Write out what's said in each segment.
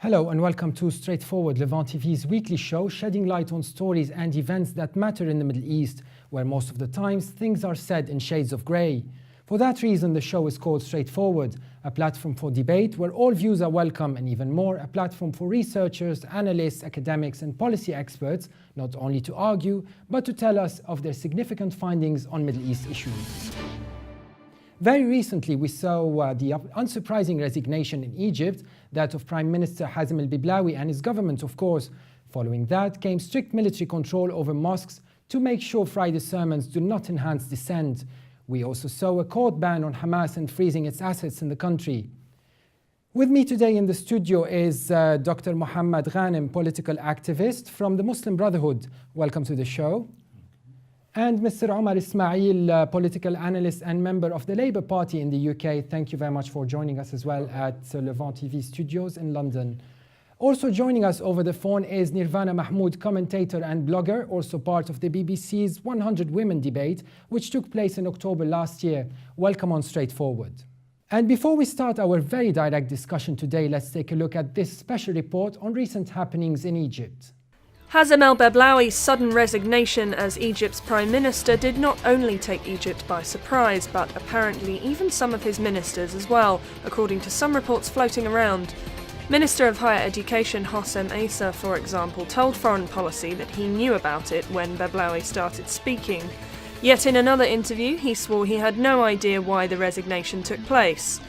Hello and welcome to Straightforward, Levant TV's weekly show, shedding light on stories and events that matter in the Middle East, where most of the times things are said in shades of grey. For that reason, the show is called Straightforward, a platform for debate where all views are welcome, and even more, a platform for researchers, analysts, academics and policy experts, not only to argue, but to tell us of their significant findings on Middle East issues. Very recently, we saw the unsurprising resignation in Egypt, that of Prime Minister Hazem al-Biblawi and his government, of course. Following that came strict military control over mosques to make sure Friday sermons do not enhance dissent. We also saw a court ban on Hamas and freezing its assets in the country. With me today in the studio is Dr. Muhammad Ghanem, political activist from the Muslim Brotherhood. Welcome to the show. And Mr. Omar Ismail, political analyst and member of the Labour Party in the UK. Thank you very much for joining us as well at Levant TV studios in London. Also joining us over the phone is Nirvana Mahmood, commentator and blogger, also part of the BBC's 100 Women debate, which took place in October last year. Welcome on Straightforward. And before we start our very direct discussion today, let's take a look at this special report on recent happenings in Egypt. Hazem al-Biblawi's sudden resignation as Egypt's Prime Minister did not only take Egypt by surprise, but apparently even some of his ministers as well, according to some reports floating around. Minister of Higher Education Hossein Issa, for example, told Foreign Policy that he knew about it when Biblawi started speaking. Yet in another interview, he swore he had no idea why the resignation took place.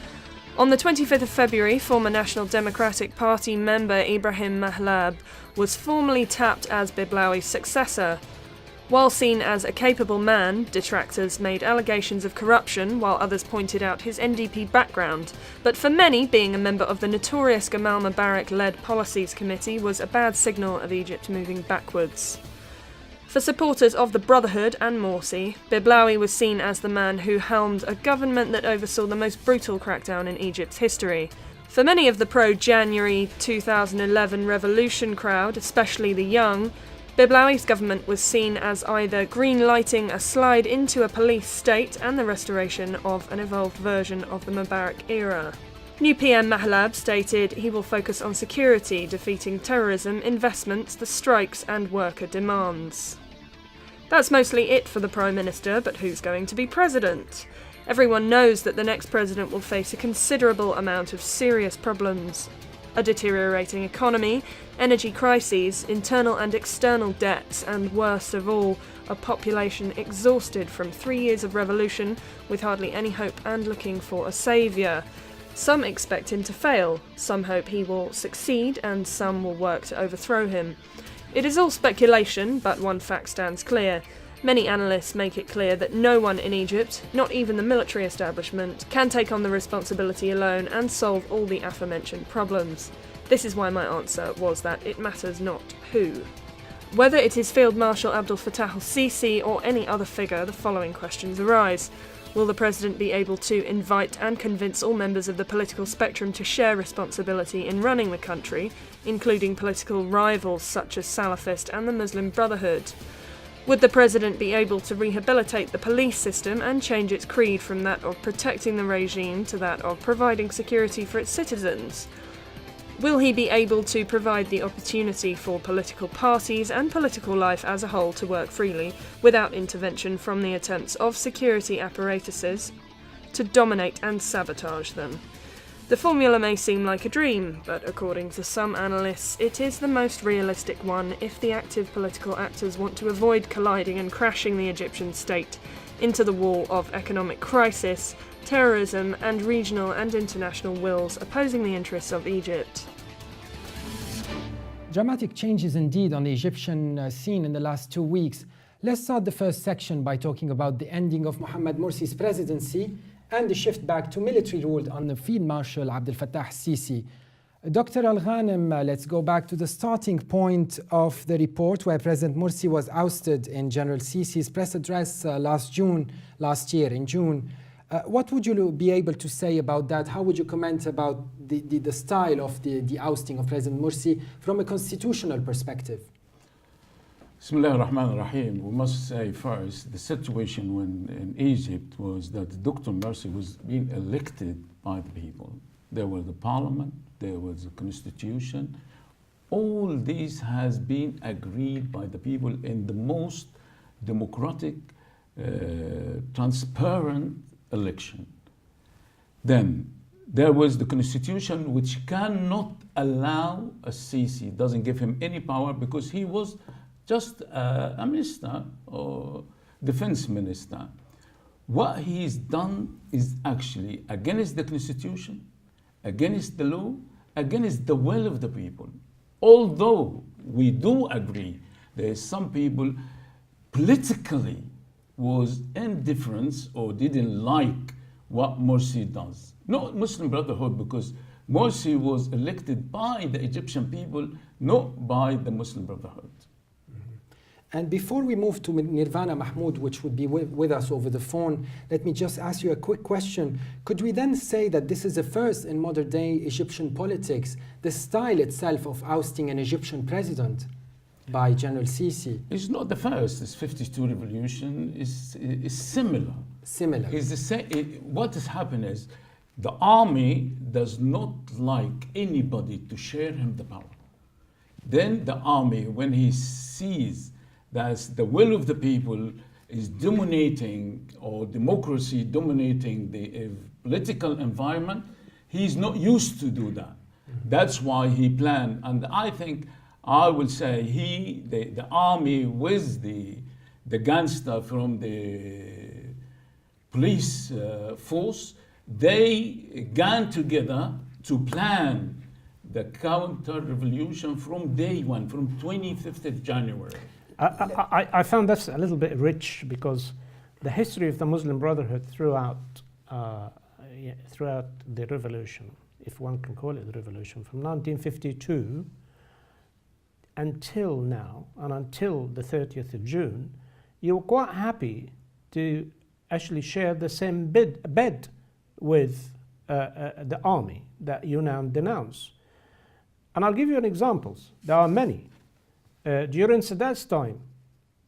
On the 25th of February, former National Democratic Party member Ibrahim Mahlab was formally tapped as Biblawi's successor. While seen as a capable man, detractors made allegations of corruption, while others pointed out his NDP background. But for many, being a member of the notorious Gamal Mubarak-led Policies Committee was a bad signal of Egypt moving backwards. For supporters of the Brotherhood and Morsi, Biblawi was seen as the man who helmed a government that oversaw the most brutal crackdown in Egypt's history. For many of the pro-January 2011 revolution crowd, especially the young, Biblawi's government was seen as either green-lighting a slide into a police state and the restoration of an evolved version of the Mubarak era. New PM Mahlab stated he will focus on security, defeating terrorism, investments, the strikes and worker demands. That's mostly it for the Prime Minister, but who's going to be president? Everyone knows that the next president will face a considerable amount of serious problems. A deteriorating economy, energy crises, internal and external debts, and worst of all, a population exhausted from 3 years of revolution with hardly any hope and looking for a saviour. Some expect him to fail, some hope he will succeed, and some will work to overthrow him. It is all speculation, but one fact stands clear. Many analysts make it clear that no one in Egypt, not even the military establishment, can take on the responsibility alone and solve all the aforementioned problems. This is why my answer was that it matters not who. Whether it is Field Marshal Abdel Fattah al-Sisi or any other figure, the following questions arise. Will the President be able to invite and convince all members of the political spectrum to share responsibility in running the country, including political rivals such as Salafist and the Muslim Brotherhood? Would the President be able to rehabilitate the police system and change its creed from that of protecting the regime to that of providing security for its citizens? Will he be able to provide the opportunity for political parties and political life as a whole to work freely without intervention from the attempts of security apparatuses to dominate and sabotage them? The formula may seem like a dream, but according to some analysts, it is the most realistic one if the active political actors want to avoid colliding and crashing the Egyptian state into the wall of economic crisis, terrorism, and regional and international wills opposing the interests of Egypt. Dramatic changes indeed on the Egyptian scene in the last 2 weeks. Let's start the first section by talking about the ending of Mohamed Morsi's presidency and the shift back to military rule under Field Marshal Abdel Fattah al-Sisi. Dr. Al-Ghanem, let's go back to the starting point of the report where President Morsi was ousted in General Sisi's press address last year in June. What would you be able to say about that? How would you comment about the style of the ousting of President Morsi from a constitutional perspective? Bismillah ar-Rahman ar-Rahim. We must say first, the situation in Egypt was that Dr. Morsi was being elected by the people. there was the parliament, there was the constitution. All these has been agreed by the people in the most democratic, transparent election. Then there was the constitution, which cannot allow al-Sisi, doesn't give him any power, because he was just a minister or defense minister. What he's done is actually against the constitution, against the law, against the will of the people. Although we do agree there is some people politically was indifferent or didn't like what Morsi does. Not Muslim Brotherhood, because Morsi was elected by the Egyptian people, not by the Muslim Brotherhood. And before we move to Nirvana Mahmoud, which would be with us over the phone, let me just ask you a quick question. Could we then say that this is a first in modern day Egyptian politics, the style itself of ousting an Egyptian president by General Sisi? It's not the first. This 52 revolution is similar. Similar. It's the same. What has happened is the army does not like anybody to share him the power. Then the army, when he sees that the will of the people is dominating, or democracy dominating the political environment, he's not used to do that. That's why he planned, and I think, I will say, the army with the gangster from the police force, they got together to plan the counter-revolution from day one, from 25th of January. I found that's a little bit rich, because the history of the Muslim Brotherhood throughout the revolution, if one can call it the revolution, from 1952 until now, and until the 30th of June, you were quite happy to actually share the same bed with the army that you now denounce. And I'll give you an examples. There are many. During Sadat's time,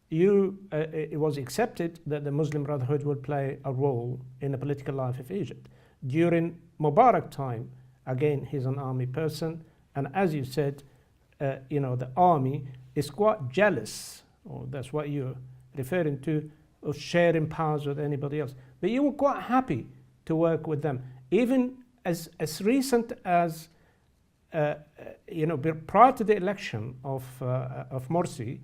it was accepted that the Muslim Brotherhood would play a role in the political life of Egypt. During Mubarak time, again, he's an army person, and as you said, the army is quite jealous, or that's what you're referring to, of sharing powers with anybody else. But you were quite happy to work with them, even as recent as prior to the election of Morsi.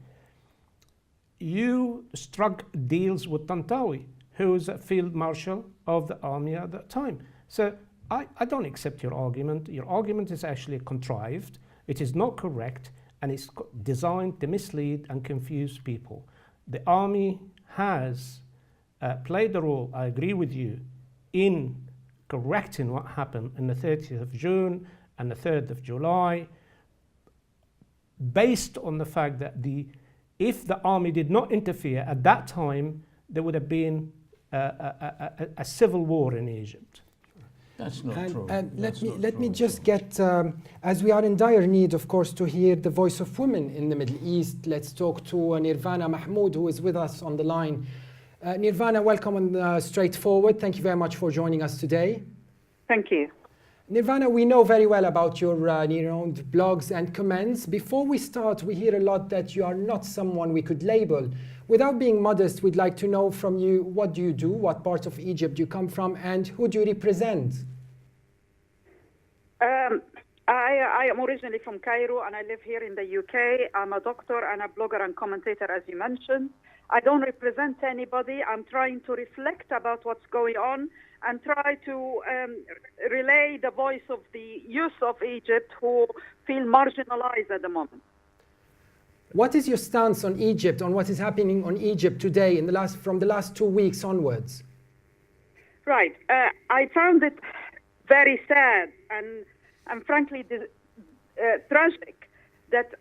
You struck deals with Tantawi, who was a field marshal of the army at that time. So I don't accept your argument. Your argument is actually contrived. It is not correct, and it's designed to mislead and confuse people. The army has played a role, I agree with you, in correcting what happened in the 30th of June and the 3rd of July, based on the fact that if the army did not interfere at that time, there would have been a civil war in Egypt. That's not true. And let me just get, as we are in dire need, of course, to hear the voice of women in the Middle East, let's talk to Nirvana Mahmoud, who is with us on the line. Nirvana, welcome on Straightforward. Thank you very much for joining us today. Thank you. Nirvana, we know very well about your own blogs and comments. Before we start, we hear a lot that you are not someone we could label. Without being modest, we'd like to know from you, what do you do, what part of Egypt you come from, and who do you represent? I am originally from Cairo, and I live here in the UK. I'm a doctor and a blogger and commentator, as you mentioned. I don't represent anybody. I'm trying to reflect about what's going on and try to relay the voice of the youth of Egypt who feel marginalized at the moment. What is your stance on Egypt, on what is happening on Egypt today from the last 2 weeks onwards? Right. I found it very sad and frankly tragic that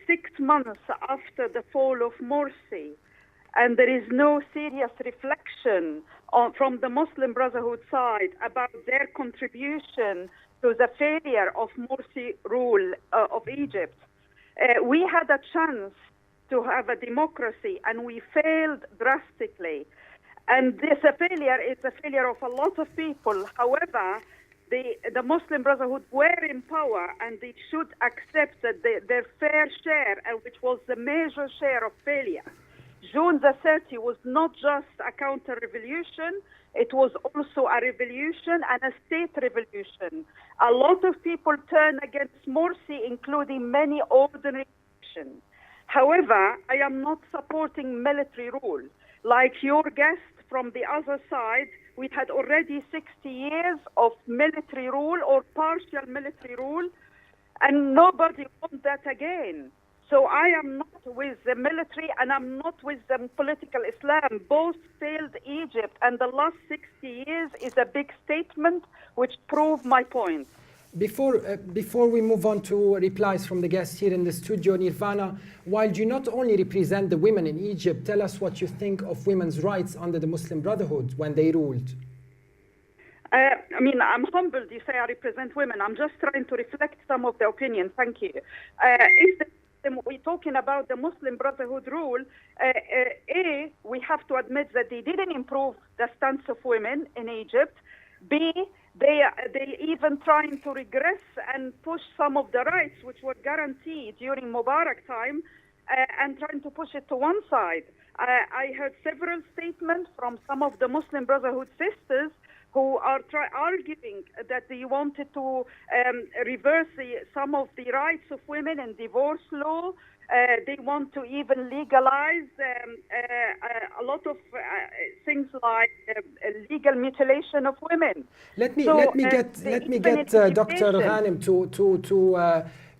6 months after the fall of Morsi, and there is no serious reflection from the Muslim Brotherhood side about their contribution to the failure of Morsi rule of Egypt. We had a chance to have a democracy, and we failed drastically. And this failure is a failure of a lot of people. However, the Muslim Brotherhood were in power, and they should accept that their fair share, which was the major share of failure. June the 30th was not just a counter-revolution, it was also a revolution and a state revolution. A lot of people turned against Morsi, including many ordinary Egyptians. However, I am not supporting military rule. Like your guest from the other side, we had already 60 years of military rule or partial military rule, and nobody wants that again. So I am not with the military and I'm not with the political Islam. Both failed Egypt, and the last 60 years is a big statement which prove my point. Before we move on to replies from the guests here in the studio, Nirvana, while you not only represent the women in Egypt, tell us what you think of women's rights under the Muslim Brotherhood when they ruled. I mean, I'm humbled you say I represent women. I'm just trying to reflect some of the opinion. Thank you. We're talking about the Muslim Brotherhood rule. We have to admit that they didn't improve the stance of women in Egypt. B, they even trying to regress and push some of the rights which were guaranteed during Mubarak time and trying to push it to one side. I heard several statements from some of the Muslim Brotherhood sisters who are arguing that they wanted to reverse some of the rights of women in divorce law. They want to even legalize a lot of things like legal mutilation of women. Let me get Dr. Ghanem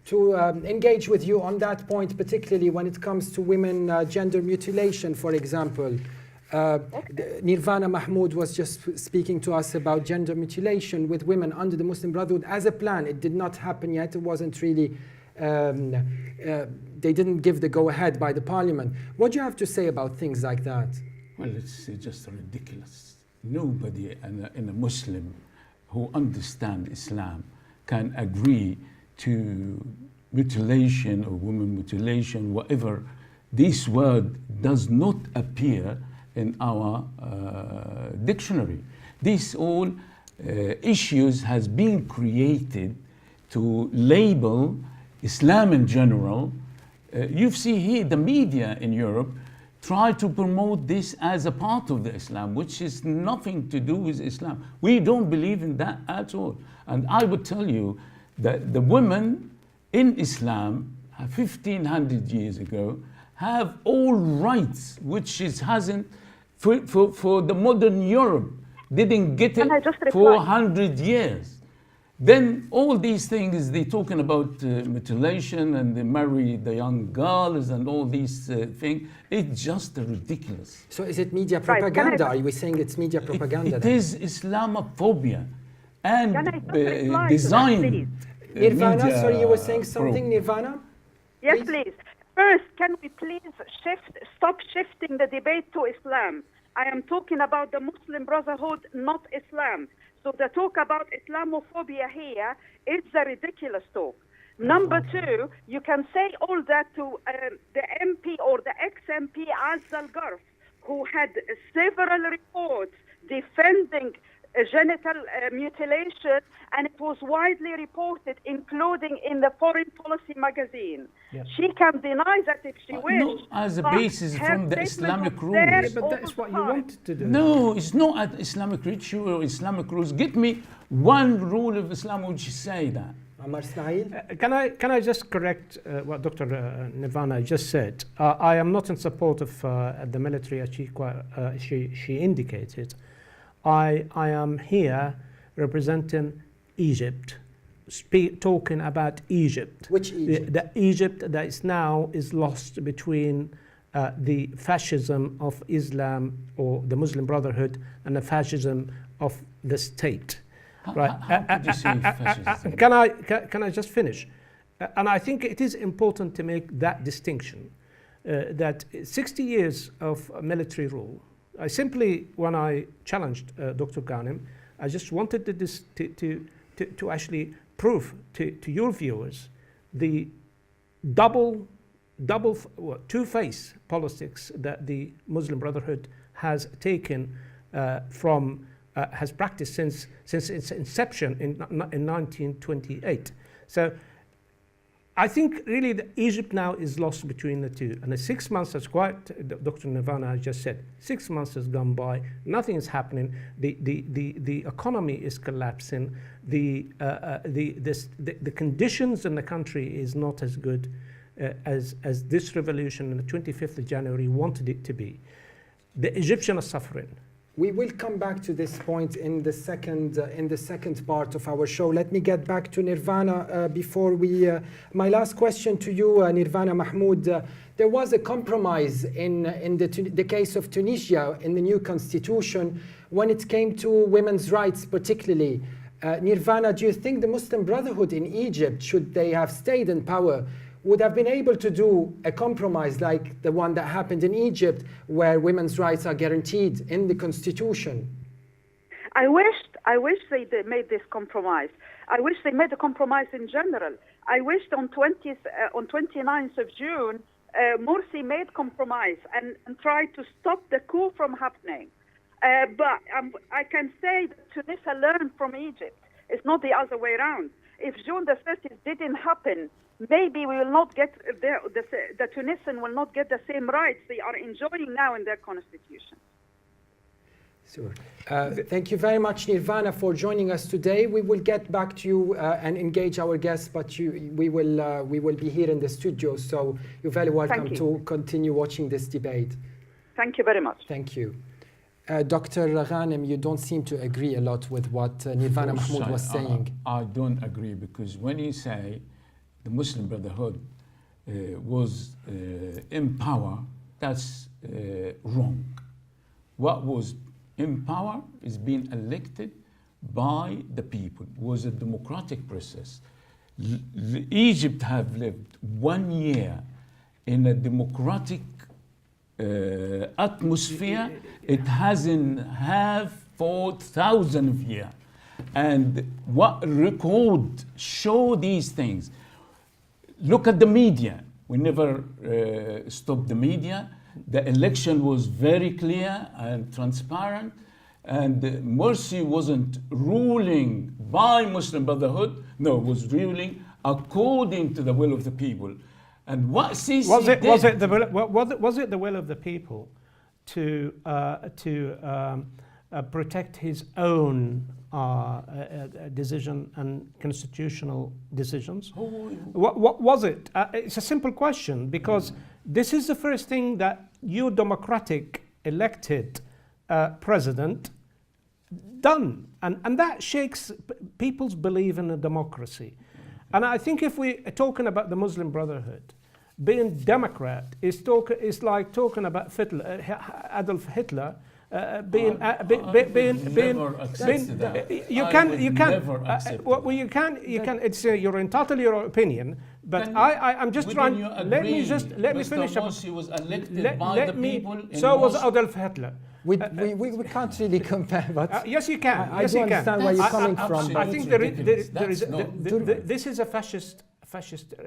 to engage with you on that point, particularly when it comes to women gender mutilation, for example. Nirvana Mahmoud was just speaking to us about gender mutilation with women under the Muslim Brotherhood as a plan. It did not happen yet. It wasn't really, they didn't give the go-ahead by the parliament. What do you have to say about things like that? Well, it's just ridiculous. Nobody in a Muslim who understands Islam can agree to mutilation or women mutilation, whatever. This word does not appear in our dictionary. These all issues has been created to label Islam in general. You see here the media in Europe try to promote this as a part of the Islam, which is nothing to do with Islam. We don't believe in that at all. And I would tell you that the women in Islam 1500 years ago have all rights, which hasn't for the modern Europe didn't get it for 100 years. Then all these things they're talking about mutilation and they marry the young girls and all these things. It's just ridiculous. So is it media propaganda? Are we saying it's media propaganda? It is Islamophobia and design. Nirvana, sorry, you were saying something, Nirvana? Yes, please. First, can we please stop shifting the debate to Islam? I am talking about the Muslim Brotherhood, not Islam. So the talk about Islamophobia here is a ridiculous talk. Number two, you can say all that to the MP or the ex-MP Azza al-Garf, who had several reports defending genital mutilation, and it was widely reported, including in the Foreign Policy magazine. Yes. She can deny that if she wishes. No, as a basis from the Islamic rules. But that's what you wanted to do. No, it's not an Islamic ritual or Islamic rules. Get me one rule of Islam which say that. Omar Ismail? Can I just correct what Dr. Nirvana just said? I am not in support of the military, as she indicated. I am here representing Egypt, talking about Egypt. Which Egypt? The Egypt that is lost between the fascism of Islam or the Muslim Brotherhood and the fascism of the state. Right? How could you say fascism? Can I just finish? And I think it is important to make that distinction, that 60 years of military rule. I simply, when I challenged Dr. Ghanem, I just wanted to actually prove to your viewers the two-face politics that the Muslim Brotherhood has taken from has practiced since its inception in 1928. So I think really that Egypt now is lost between the two. And the 6 months, as Dr. Nirvana has just said, 6 months has gone by, nothing is happening, the economy is collapsing, the conditions in the country is not as good as this revolution on the 25th of January wanted it to be. The Egyptians are suffering. We will come back to this point in the second part of our show. Let me get back to Nirvana before we. My last question to you, Nirvana Mahmoud. There was a compromise in the case of Tunisia in the new constitution when it came to women's rights, particularly. Nirvana, do you think the Muslim Brotherhood in Egypt, should they have stayed in power, would have been able to do a compromise like the one that happened in Egypt, where women's rights are guaranteed in the constitution? I wish they made this compromise. I wish they made a compromise in general. I wished on 29th of June, Morsi made compromise and tried to stop the coup from happening. But I can say that Tunisia learned from Egypt. It's not the other way around. If June the 30th didn't happen, maybe we will not get the Tunisians will not get the same rights they are enjoying now in their constitution. Sure. Thank you very much, Nirvana, for joining us today. We will get back to you and engage our guests, but we will be here in the studio, so you're very welcome to continue watching this debate. Thank you very much. Thank you. Dr. Ghanem, you don't seem to agree a lot with what Nirvana Mahmoud was saying. I don't agree, because when you say the Muslim Brotherhood was in power, that's wrong. What was in power is being elected by the people. It was a democratic process. Egypt have lived 1 year in a democratic atmosphere. It hasn't have for thousands of years. And what record show these things? Look at the media. We never stopped the media. The election was very clear and transparent, and Morsi wasn't ruling by Muslim Brotherhood. No, was ruling according to the will of the people. And what Sisi was it the will of the people to protect his own decision and constitutional decisions? What was it? It's a simple question, because this is the first thing that your democratic elected president done, and that shakes people's belief in a democracy. And I think if we are talking about the Muslim Brotherhood, being Democrat is like talking about Adolf Hitler. You can. It's you're entitled to your opinion, but I'm just trying. Let me finish. Morsi was elected by the people. So was Adolf Hitler. We can't really compare, but yes, you can. I don't understand where you're coming from. I think this is a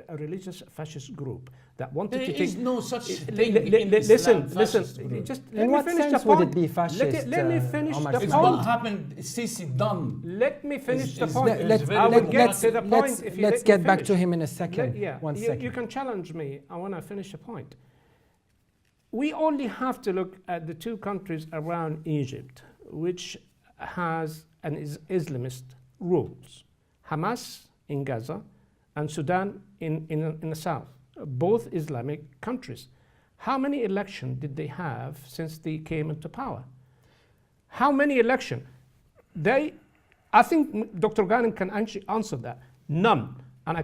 a religious fascist group that wanted to take. There is no such thing in Islam. Listen. Just let in me what finish sense the point. would it be fascist? Let me finish the point. It's what happened. Sisi done. Let me finish the point. I will get to the point if you let's get back to him in a second. One second. You can challenge me. I want to finish the point. We only have to look at the two countries around Egypt, which has an Islamist rules. Hamas in Gaza and Sudan in the south, both Islamic countries. How many elections did they have since they came into power? How many elections? I think Dr. Ghanem can answer that. none. And I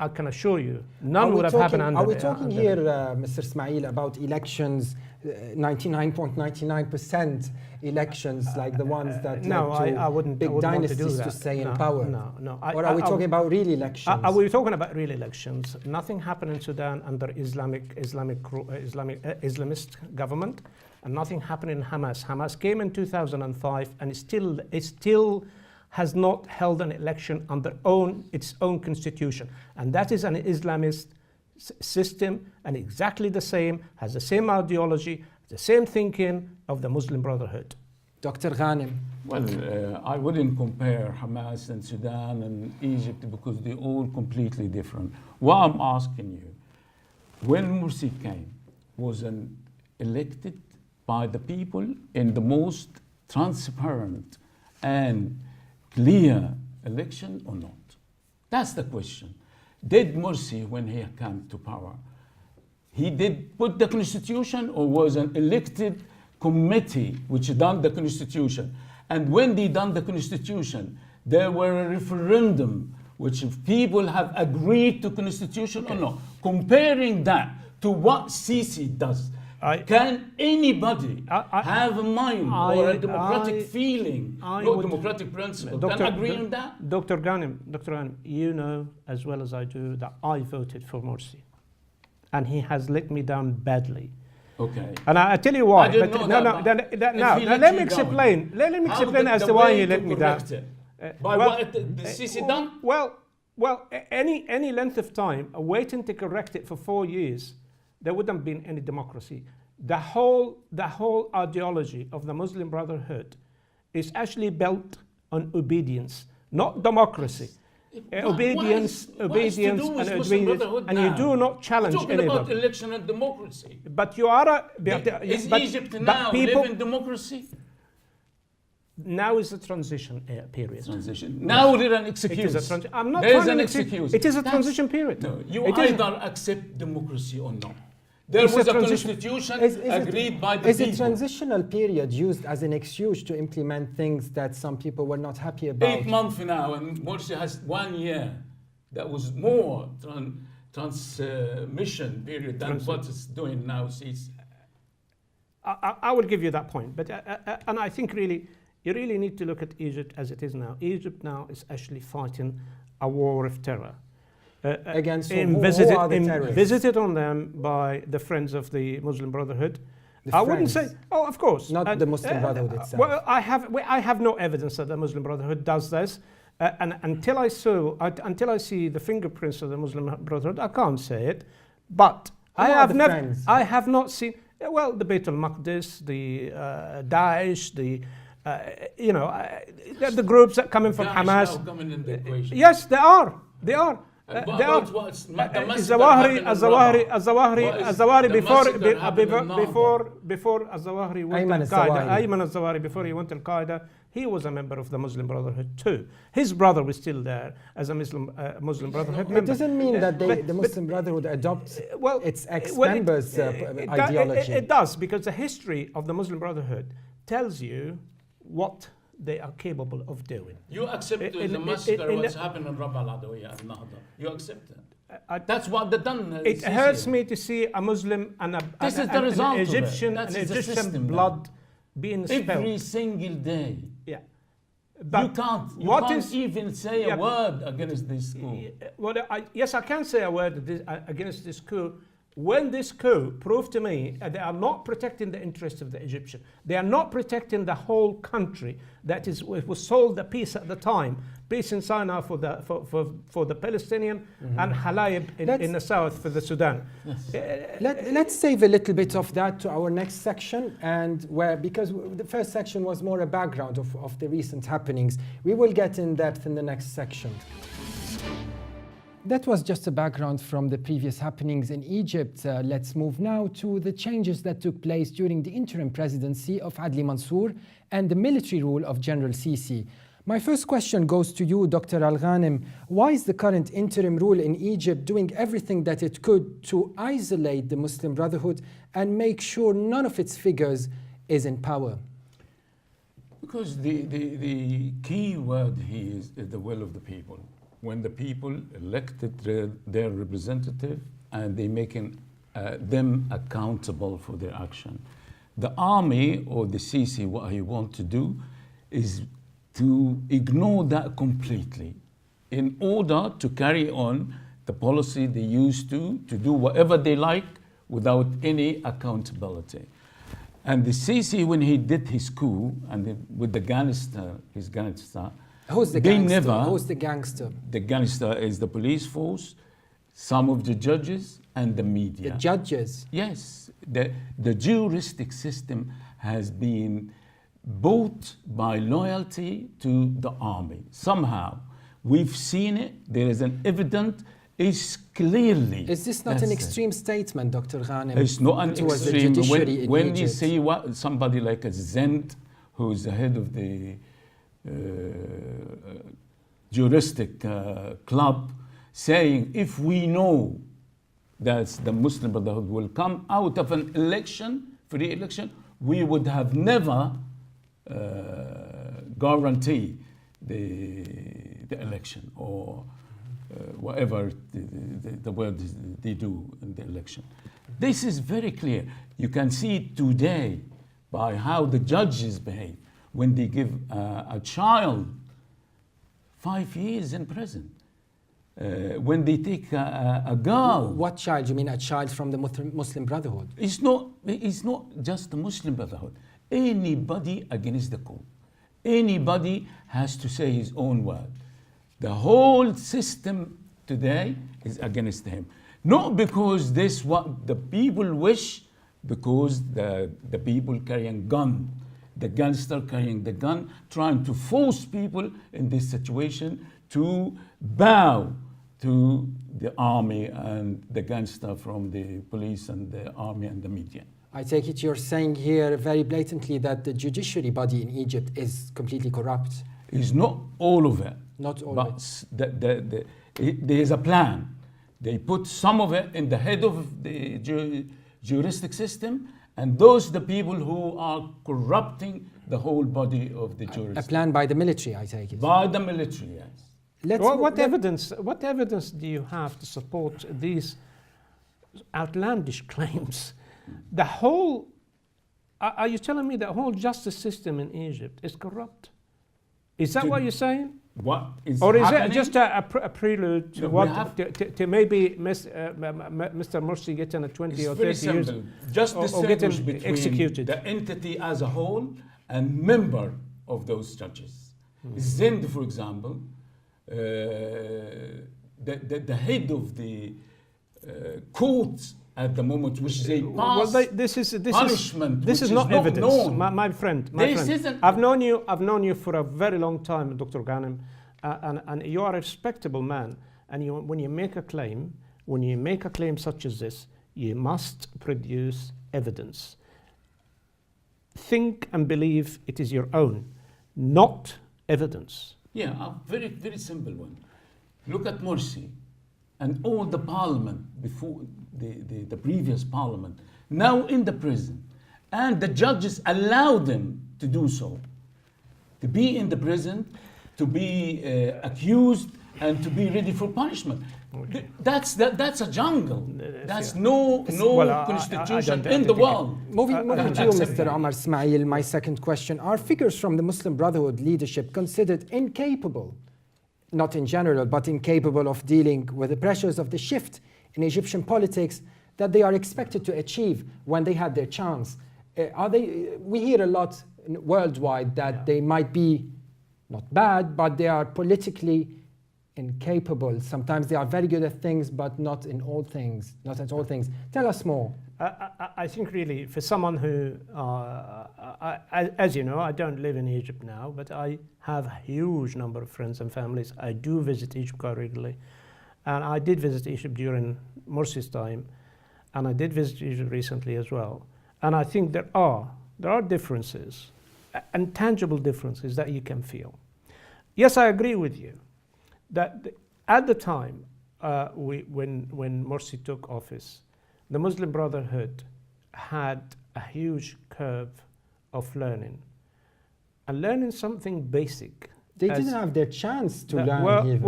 can assure you, none would have happened under. Are we talking here, Mr. Ismail, about elections, 99.99% elections like the ones that I wouldn't. Big dynasties to stay in power? No. Or are we talking about real elections? Are we talking about real elections? Nothing happened in Sudan under Islamist government, and nothing happened in Hamas. Hamas came in 2005, and it still has not held an election under its own constitution. And that is an Islamist system, and exactly the same, has the same ideology, the same thinking of the Muslim Brotherhood. Dr. Ghanem. Well, I wouldn't compare Hamas and Sudan and Egypt because they're all completely different. What I'm asking you, when Morsi came, was elected by the people in the most transparent and clear election or not? That's the question. Did Morsi, when he came to power, he did put the constitution or was an elected committee which done the constitution? And when they done the constitution, there were a referendum which if people have agreed to constitution or not. Comparing that to what Sisi does, can anybody have a mind or a democratic feeling, or democratic principle, can agree on that? Dr. Ghanem, you know as well as I do that I voted for Morsi. And he has let me down badly. Okay. And I tell you why. I didn't know that. Now, let me explain. Let me explain as to why he let me down. By what the Sisi done? Well, any length of time, waiting to correct it for 4 years, there wouldn't have been any democracy. The whole ideology of the Muslim Brotherhood is actually built on obedience, not democracy. Obedience, and obedience, and you do not challenge anybody. Talking about anybody. election and democracy. But you are is Egypt now living democracy? Now is the transition period. Transition. Now there is an excuse. I'm not there is trying an to excuse. It is a transition period. No, you either accept democracy or not. There was a constitution agreed by the people. Is a transitional period used as an excuse to implement things that some people were not happy about? 8 months now, and Morsi has 1 year. That was more transmission period than what it's doing now. Sisi. I will give you that point, but and I think really you really need to look at Egypt as it is now. Egypt now is actually fighting a war of terror. Against who are the terrorists? Visited on them by the Friends of the Muslim Brotherhood. I wouldn't say, oh, of course. Not the Muslim Brotherhood itself. Well, I have no evidence that the Muslim Brotherhood does this. And until I see the fingerprints of the Muslim Brotherhood, I can't say it. But I have not seen, well, the Beit al-Maqdis, the Daesh, the the groups that come in from Hamas. Now coming in the equation. Yes, they are. They are. Zawahiri before Zawahiri went Al-Qaeda, Ayman al-Zawahiri, before he went Al-Qaeda, he was a member of the Muslim Brotherhood too. His brother was still there as a Muslim Brotherhood member. It doesn't mean that the Muslim Brotherhood adopts its ex-members' ideology. It does, because the history of the Muslim Brotherhood tells you what they are capable of doing. You accept the massacre what's happened in Rabah al-Adawiyya and Nahda. You accept it. That's what they've done. It hurts me to see a Muslim and an Egyptian blood being spilled every single day. Yeah, but you can't even say a word against this coup. Well, yes, I can say a word against this coup. When this coup proved to me that they are not protecting the interests of the Egyptian, they are not protecting the whole country. That is, it was sold the peace at the time, peace in Sinai for the Palestinian, and Halayib in the south for the Sudan. Yes. Let's save a little bit of that to our next section, because the first section was more a background of the recent happenings. We will get in depth in the next section. That was just a background from the previous happenings in Egypt. Let's move now to the changes that took place during the interim presidency of Adli Mansour and the military rule of General Sisi. My first question goes to you, Dr. Al-Ghanem. Why is the current interim rule in Egypt doing everything that it could to isolate the Muslim Brotherhood and make sure none of its figures is in power? Because the key word here is the will of the people. When the people elected their representative and they making them accountable for their action. The army or the Sisi, what he want to do is to ignore that completely in order to carry on the policy they used to do whatever they like without any accountability. And the Sisi, when he did his coup and with the gangster, his gangster, Who's the gangster? Who's the gangster? The gangster is the police force, some of the judges, and the media. The judges? Yes. The juristic system has been bought by loyalty to the army. Somehow, we've seen it. There is an evidence. It's clearly. Is this not an extreme statement, Dr. Ghanem? It's not an towards the extreme. judiciary in When you Egypt? see somebody like a Zend, who is the head of the juristic club, saying, if we know that the Muslim Brotherhood will come out of an election, free election, we would have never guaranteed the election, or whatever the word they do in the election. This is very clear. You can see it today by how the judges behave when they give a child 5 years in prison. When they take a girl. What child? You mean a child from the Muslim Brotherhood? It's not just the Muslim Brotherhood. Anybody against the code. Anybody has to say his own word. The whole system today is against him. Not because this what the people wish, because the people carrying gun, the gangster carrying the gun, trying to force people in this situation to bow to the army and the gangster from the police and the army and the media. I take it you're saying here very blatantly that the judiciary body in Egypt is completely corrupt. It's not all of it. Not all but there is a plan. They put some of it in the head of the juristic system, and those are the people who are corrupting the whole body of the jurisdiction. A plan by the military, I take it. By the military, yes. What evidence do you have to support these outlandish claims? The whole, are you telling me the whole justice system in Egypt is corrupt? Is that what you're saying? What is or is happening? it just a prelude to Look, what to maybe Mr. Morsi getting a 20 or 30 years? Simple. Just or getting between executed. The entity as a whole and member of those judges. Zend, for example, the head of the court at the moment, which they pass punishment. This is not evidence, my friend. I've known you for a very long time, Dr. Ghanem, and you are a respectable man. And when you make a claim, such as this, you must produce evidence. Think and believe it is your own, not evidence. Yeah, a very, very simple one. Look at Morsi and all the parliament before the previous parliament, now in the prison. And the judges allow them to do so. To be in the prison, to be accused, and to be ready for punishment. Okay. That's a jungle. That's no constitution in the world. Moving to you, Mr. Omar Ismail, my second question. Are figures from the Muslim Brotherhood leadership considered incapable, not in general, but incapable of dealing with the pressures of the shift in Egyptian politics that they are expected to achieve when they had their chance? We hear a lot worldwide that they might be not bad, but they are politically incapable. Sometimes they are very good at things, but not in all things, not at all things. Tell us more. I think really for someone who, as you know, I don't live in Egypt now, but I have a huge number of friends and families. I do visit Egypt quite regularly. And I did visit Egypt during Morsi's time, and I did visit Egypt recently as well. And I think there are differences, and tangible differences that you can feel. Yes, I agree with you that at the time when Morsi took office, the Muslim Brotherhood had a huge curve of learning, and learning something basic. They didn't have their chance to learn.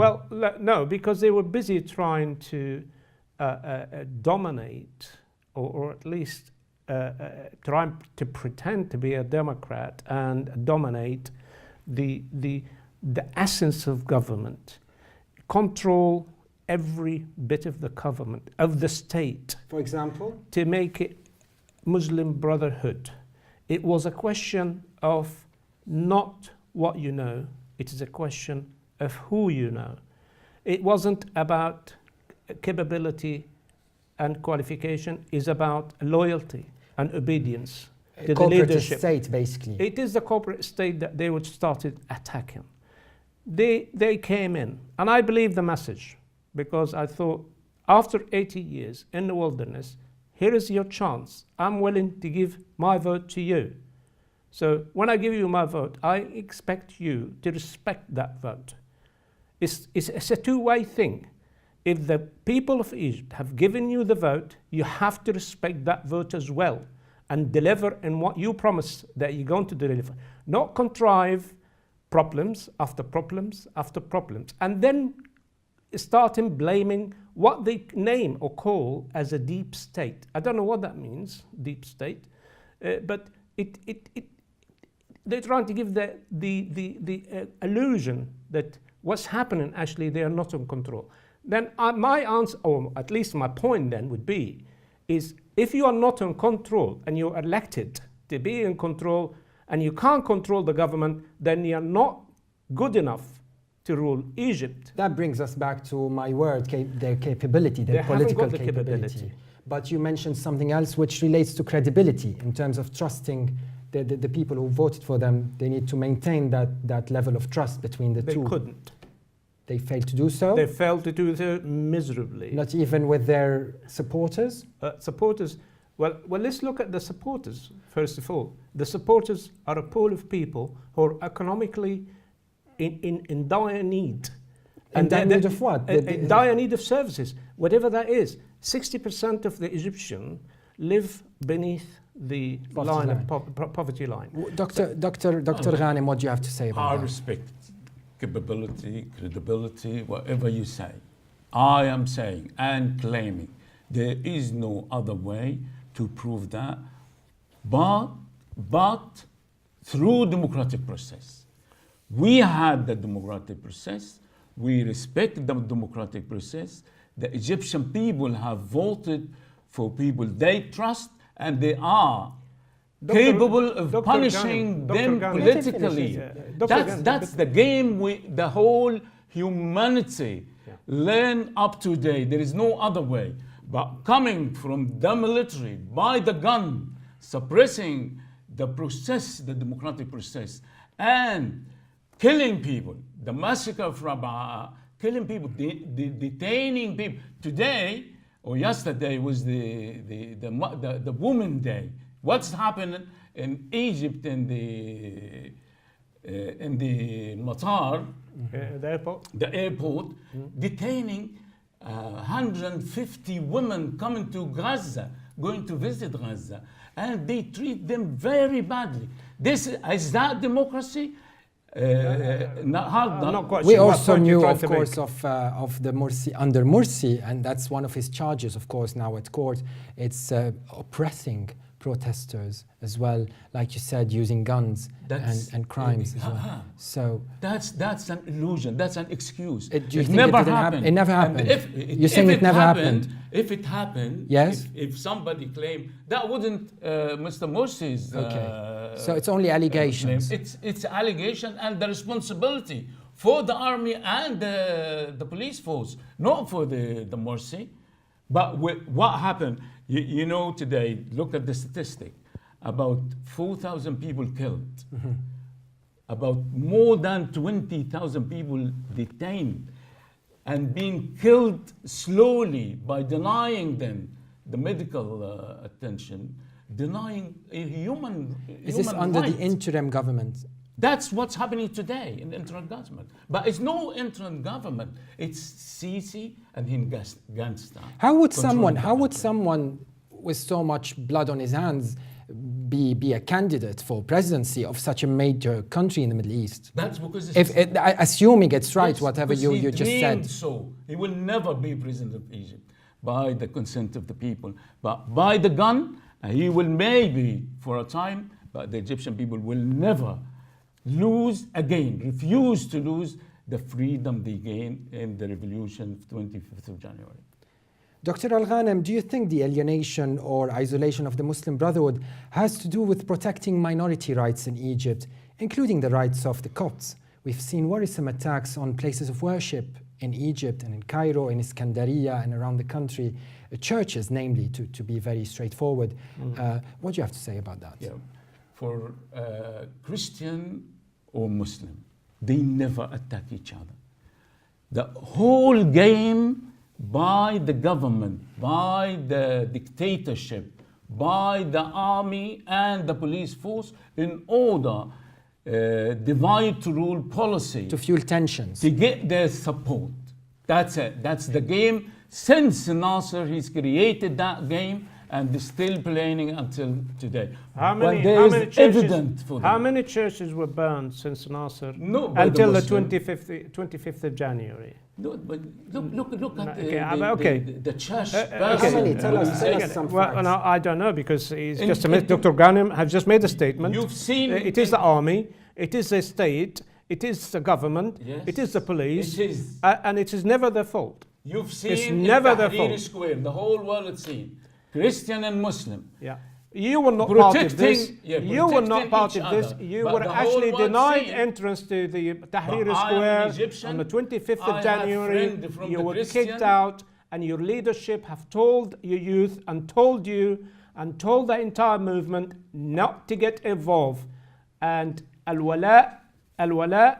No, because they were busy trying to dominate, or at least trying to pretend to be a democrat and dominate the essence of government, control every bit of the government, of the state. For example? To make it Muslim Brotherhood. It was a question of not what you know, it is a question of who you know. It wasn't about capability and qualification, it's about loyalty and obedience. to the corporate leadership. state, basically. It is the corporate state that they would started attacking. They came in, and I believe the message, because I thought, after 80 years in the wilderness, here is your chance. I'm willing to give my vote to you. So when I give you my vote, I expect you to respect that vote. It's a two-way thing. If the people of Egypt have given you the vote, you have to respect that vote as well and deliver in what you promise that you're going to deliver. Not contrive problems after problems after problems, and then starting blaming what they name or call as a deep state. I don't know what that means, deep state, but they're trying to give the illusion that what's happening, actually, they are not in control. Then my answer, or at least my point then would be, is if you are not in control and you're elected to be in control and you can't control the government, then you're not good enough to rule Egypt. That brings us back to my word, their capability, their political capability. But you mentioned something else which relates to credibility in terms of trusting the people who voted for them. They need to maintain that level of trust between the two. They couldn't. They failed to do so? They failed to do so miserably. Not even with their supporters? Supporters, well, let's look at the supporters, first of all. The supporters are a pool of people who are economically in dire need. In dire need of what? In dire need of services, whatever that is. 60% of the Egyptians live beneath the poverty line. Dr. Ghanem, what do you have to say about that? I respect capability, credibility, whatever you say. I am saying and claiming there is no other way to prove that, but through democratic process. We had the democratic process. We respect the democratic process. The Egyptian people have voted for people they trust, and they are capable of punishing them politically. That's the game the whole humanity learn up to date. There is no other way. But coming from the military by the gun, suppressing the process, the democratic process, and killing people, the massacre of Rabaa, killing people, detaining people. Today or yesterday was the Women's Day. What's happening in Egypt in the Matar, the airport, detaining 150 women coming to Gaza, going to visit Gaza, and they treat them very badly. Is that democracy? Not quite we sure also knew, of course, of the Morsi, under Morsi, and that's one of his charges, of course, now at court. It's oppressing protesters as well, like you said, using guns and crimes as well. So that's an illusion. That's an excuse. It never happened. It never happened. You're saying it never happened. If it happened, yes. If somebody claimed that, wouldn't Mr. Morsi's so it's only allegations. It's allegation, and the responsibility for the army and the police force, not for the Morsi. But what happened? You know, today, look at the statistic. About 4,000 people killed. Mm-hmm. About more than 20,000 people detained and being killed slowly by denying them the medical attention, denying a human Is this under the interim government? That's what's happening today in the interim government. But it's no interim government. It's Sisi and him gangster. How would someone with so much blood on his hands be a candidate for presidency of such a major country in the Middle East? That's because assuming it's right, yes, whatever you just said. So he will never be president of Egypt by the consent of the people. But by the gun, he will maybe for a time, but the Egyptian people will never refuse to lose the freedom they gained in the revolution of 25th of January. Dr. Al-Ghanem, do you think the alienation or isolation of the Muslim Brotherhood has to do with protecting minority rights in Egypt, including the rights of the Copts? We've seen worrisome attacks on places of worship in Egypt and in Cairo, in Iskandariya and around the country, churches namely, to be very straightforward. What do you have to say about that? Yeah. for Christian or Muslim. They never attack each other. The whole game by the government, by the dictatorship, by the army and the police force in order divide to rule policy. To fuel tensions. To get their support. That's it. That's the game. Since Nasser, he's created that game and is still playing until today. How many churches were burned since Nasser until the 25th of January? No, but look at the church. How many? Tell us some facts. Well, no, I don't know, because Dr. Ghanem has just made a statement. You've seen it is the army, it is the state, it is the government, yes, it is the police, it is. And it is never their fault. You've seen it's never their Tahrir fault. Square, the whole world has seen. Christian and Muslim. Yeah. You were not part of this. Yeah, you were not part each of this. other. You But were the actually whole world denied seen. entrance to the Tahrir But I am Square an Egyptian. on the 25th I of have January. friend from You the were Christian. kicked out, and your leadership have told your youth and told you and told the entire movement not to get involved. And al-wala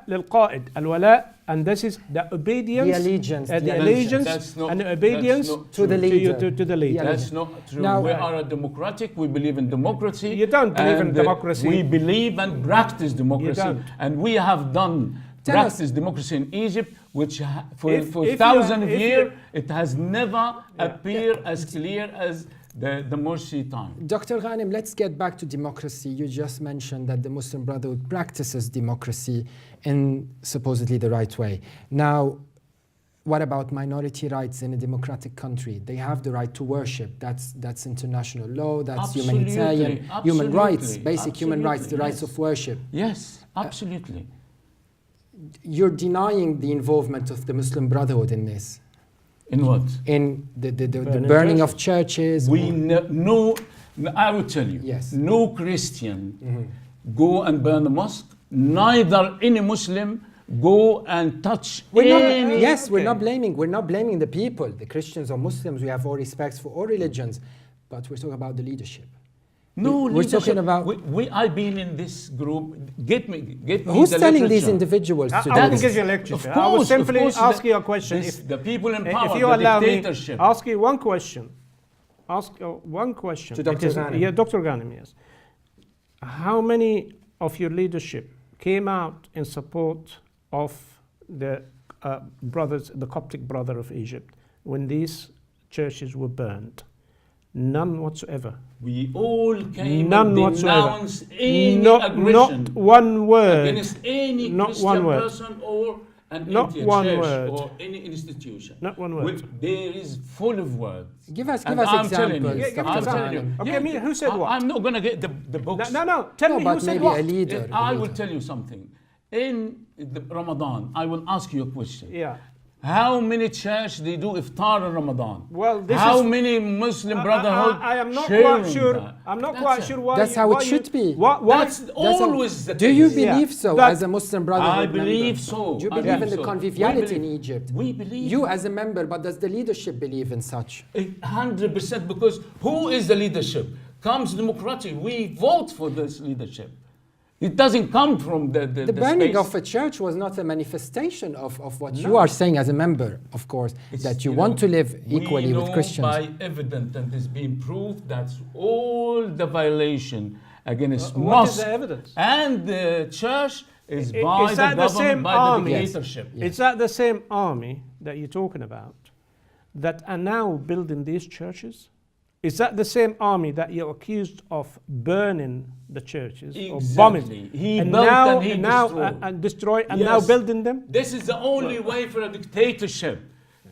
lil-qa'id, al-wala, and this is the obedience, The allegiance. the allegiance and the obedience to the leader. To the leader. That's not true. Now- We are a democratic. We believe in democracy. You don't believe in and, democracy. We believe and practice democracy. don't. And we have done Tell us- practice democracy in Egypt, which for If thousands of you- years, it has never appeared as clear as the Morsi time. Dr. Ghanem, let's get back to democracy. You just mentioned that the Muslim Brotherhood practices democracy in supposedly the right way. Now, what about minority rights in a democratic country? They have the right to worship. That's international law, that's Absolutely, humanitarian, human absolutely, rights, basic human rights, the rights yes. of worship. Yes, absolutely. You're denying the involvement of the Muslim Brotherhood in this, In what? in the burning of churches. We no, I will tell you. Yes. No Christian go and burn the mosque. Neither any Muslim go and touch any. Yes, we're not blaming the people, the Christians or Muslims. We have all respects for all religions, but we're talking about the leadership. No, we're talking leadership. about. I've been in this group. Get me. Who's the telling these literature. I individuals to do will this? give you a lecture. Of I will course, simply of course, ask you a question. The people in power, If you the allow me, dictatorship. ask you one question. Ask one question. To Dr. Ghanem. Yeah, Dr. Ghanem, yes. How many of your leadership came out in support of the brothers, the Coptic brother of Egypt, when these churches were burned? None whatsoever. We all came None and whatsoever. denounced any Not aggression one word. against any Not Christian one word. person or an Not Indian one church word. or any institution. Not one word. There is full of words. Give us And I'm telling examples. you, Give Dr. us I'm telling you. Ghanem. Okay, I mean, who said what? I'm not going to get the books. No. Tell No, me but who said maybe what. a leader. I will tell you something. In the Ramadan, I will ask you a question. Yeah. How many churches they do iftar in Ramadan? Well, this How is- many Muslim Brotherhood I am not sharing quite sure. that? I'm not That's quite it. sure why. That's how it should be. Why? That's always the Do case. you Yeah. believe so That- as a Muslim Brotherhood I member? believe so. Do you I believe in believe the so. conviviality in We believe- Egypt? We believe. You as a member, but does the leadership believe in such? 100%, because who is the leadership? Comes democratic. We vote for this leadership. It doesn't come from the The burning space. of a church was not a manifestation of what you are saying as a member, of course, It's, that you know, want to live equally we with know Christians. by evidence, and it's been proved that all the violation against What is mosque the evidence? and the church is I- by is the that the government, same by the army? Yes. dictatorship. Yes. Is that the same army that you're talking about that are now building these churches? Is that the same army that you're accused of burning the churches or bombing? Exactly. He and built now, and he now destroyed. and destroy and Yes. now building them? This is the only way for a dictatorship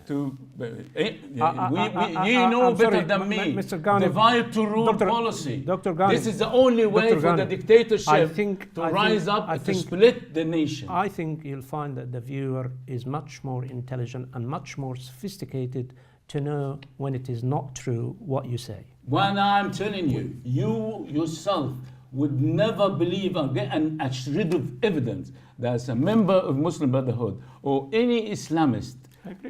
to. You know I'm better sorry, than me. Mr. Ghanem, divide to rule Dr. policy. Dr. Ghanem, This is the only way Dr. for the Ghanem, dictatorship I think- to I rise think- up I to think- split the nation. I think you'll find that the viewer is much more intelligent and much more sophisticated to know when it is not true what you say. When I'm telling you, you yourself would never believe and get a shred of evidence that as a member of Muslim Brotherhood or any Islamist,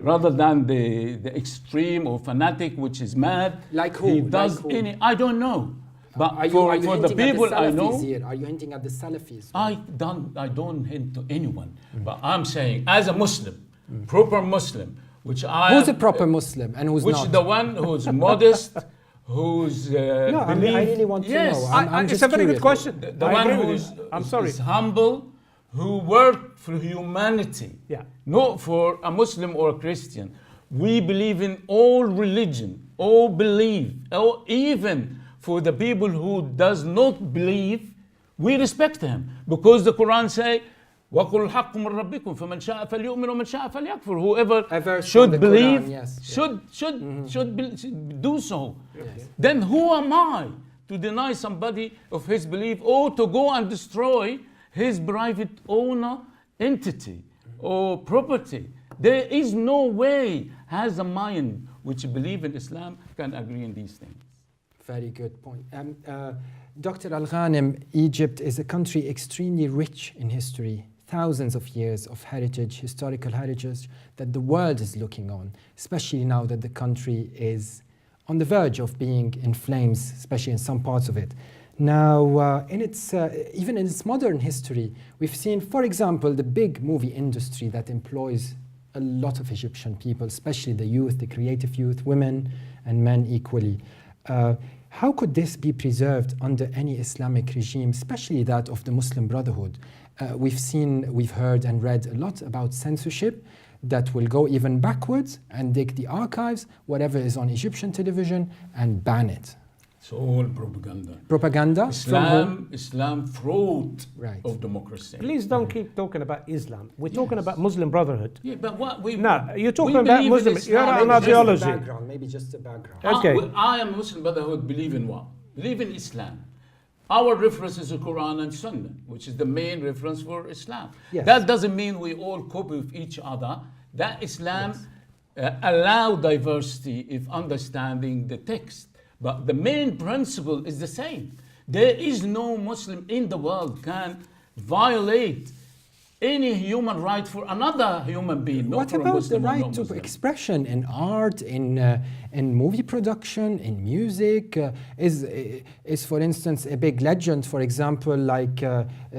rather than the extreme or fanatic which is mad, Like who? he does Like who? any. I don't know. But Are you for the hinting at people I Salafis know, here? Are you hinting at the Salafis? I don't hint to anyone. But I'm saying, as a Muslim, proper Muslim, which I Who's am, a proper Muslim and who's which not? is the one who's modest, who's No, I really want to yes, know. I'm it's just a very good curious. question. the I one agree with who's you. I'm sorry. is humble, who worked for humanity, Yeah. not for a Muslim or a Christian. We believe in all religion, all belief, or even for the people who does not believe, we respect him because the Quran say, وَقُلْ الْحَقُّ مِنْ رَبِّكُمْ فَمَنْ شَاءَ فَلْيُؤْمِنْ وَمَنْ شَاءَ فَلْيَكْفُرْ. Whoever A verse should from the believe Quran, yes. should do so. Then who am I to deny somebody of his belief or to go and destroy his private owner entity or property? There is no way has a mind which believe in Islam can agree in these things. Very good point. Dr. Al-Ghanim, Egypt is a country extremely rich in history, thousands of years of heritage, historical heritage that the world is looking on, especially now that the country is on the verge of being in flames, especially in some parts of it. Now, even in its modern history, we've seen, for example, the big movie industry that employs a lot of Egyptian people, especially the youth, the creative youth, women and men equally. How could this be preserved under any Islamic regime, especially that of the Muslim Brotherhood? We've heard and read a lot about censorship that will go even backwards and dig the archives, whatever is on Egyptian television, and ban it. It's all propaganda. Propaganda from whom? Islam fraud Right. of democracy. Please don't keep talking about Islam. We're talking about Muslim Brotherhood. Yeah, but what we No, you're talking we about believe in Muslim. You're Islam. an ideology. Maybe just a background. Okay. I am Muslim Brotherhood, believe in what? Believe in Islam. Our reference is the Quran and Sunnah, which is the main reference for Islam. Yes. That doesn't mean we all copy with each other. That Islam allow diversity if understanding the text. But the main principle is the same. There is no Muslim in the world can violate any human right for another human being. Not What for a about the Muslim or right to non-Muslim. expression in art, in movie production, in music? Is for instance a big legend, for example, like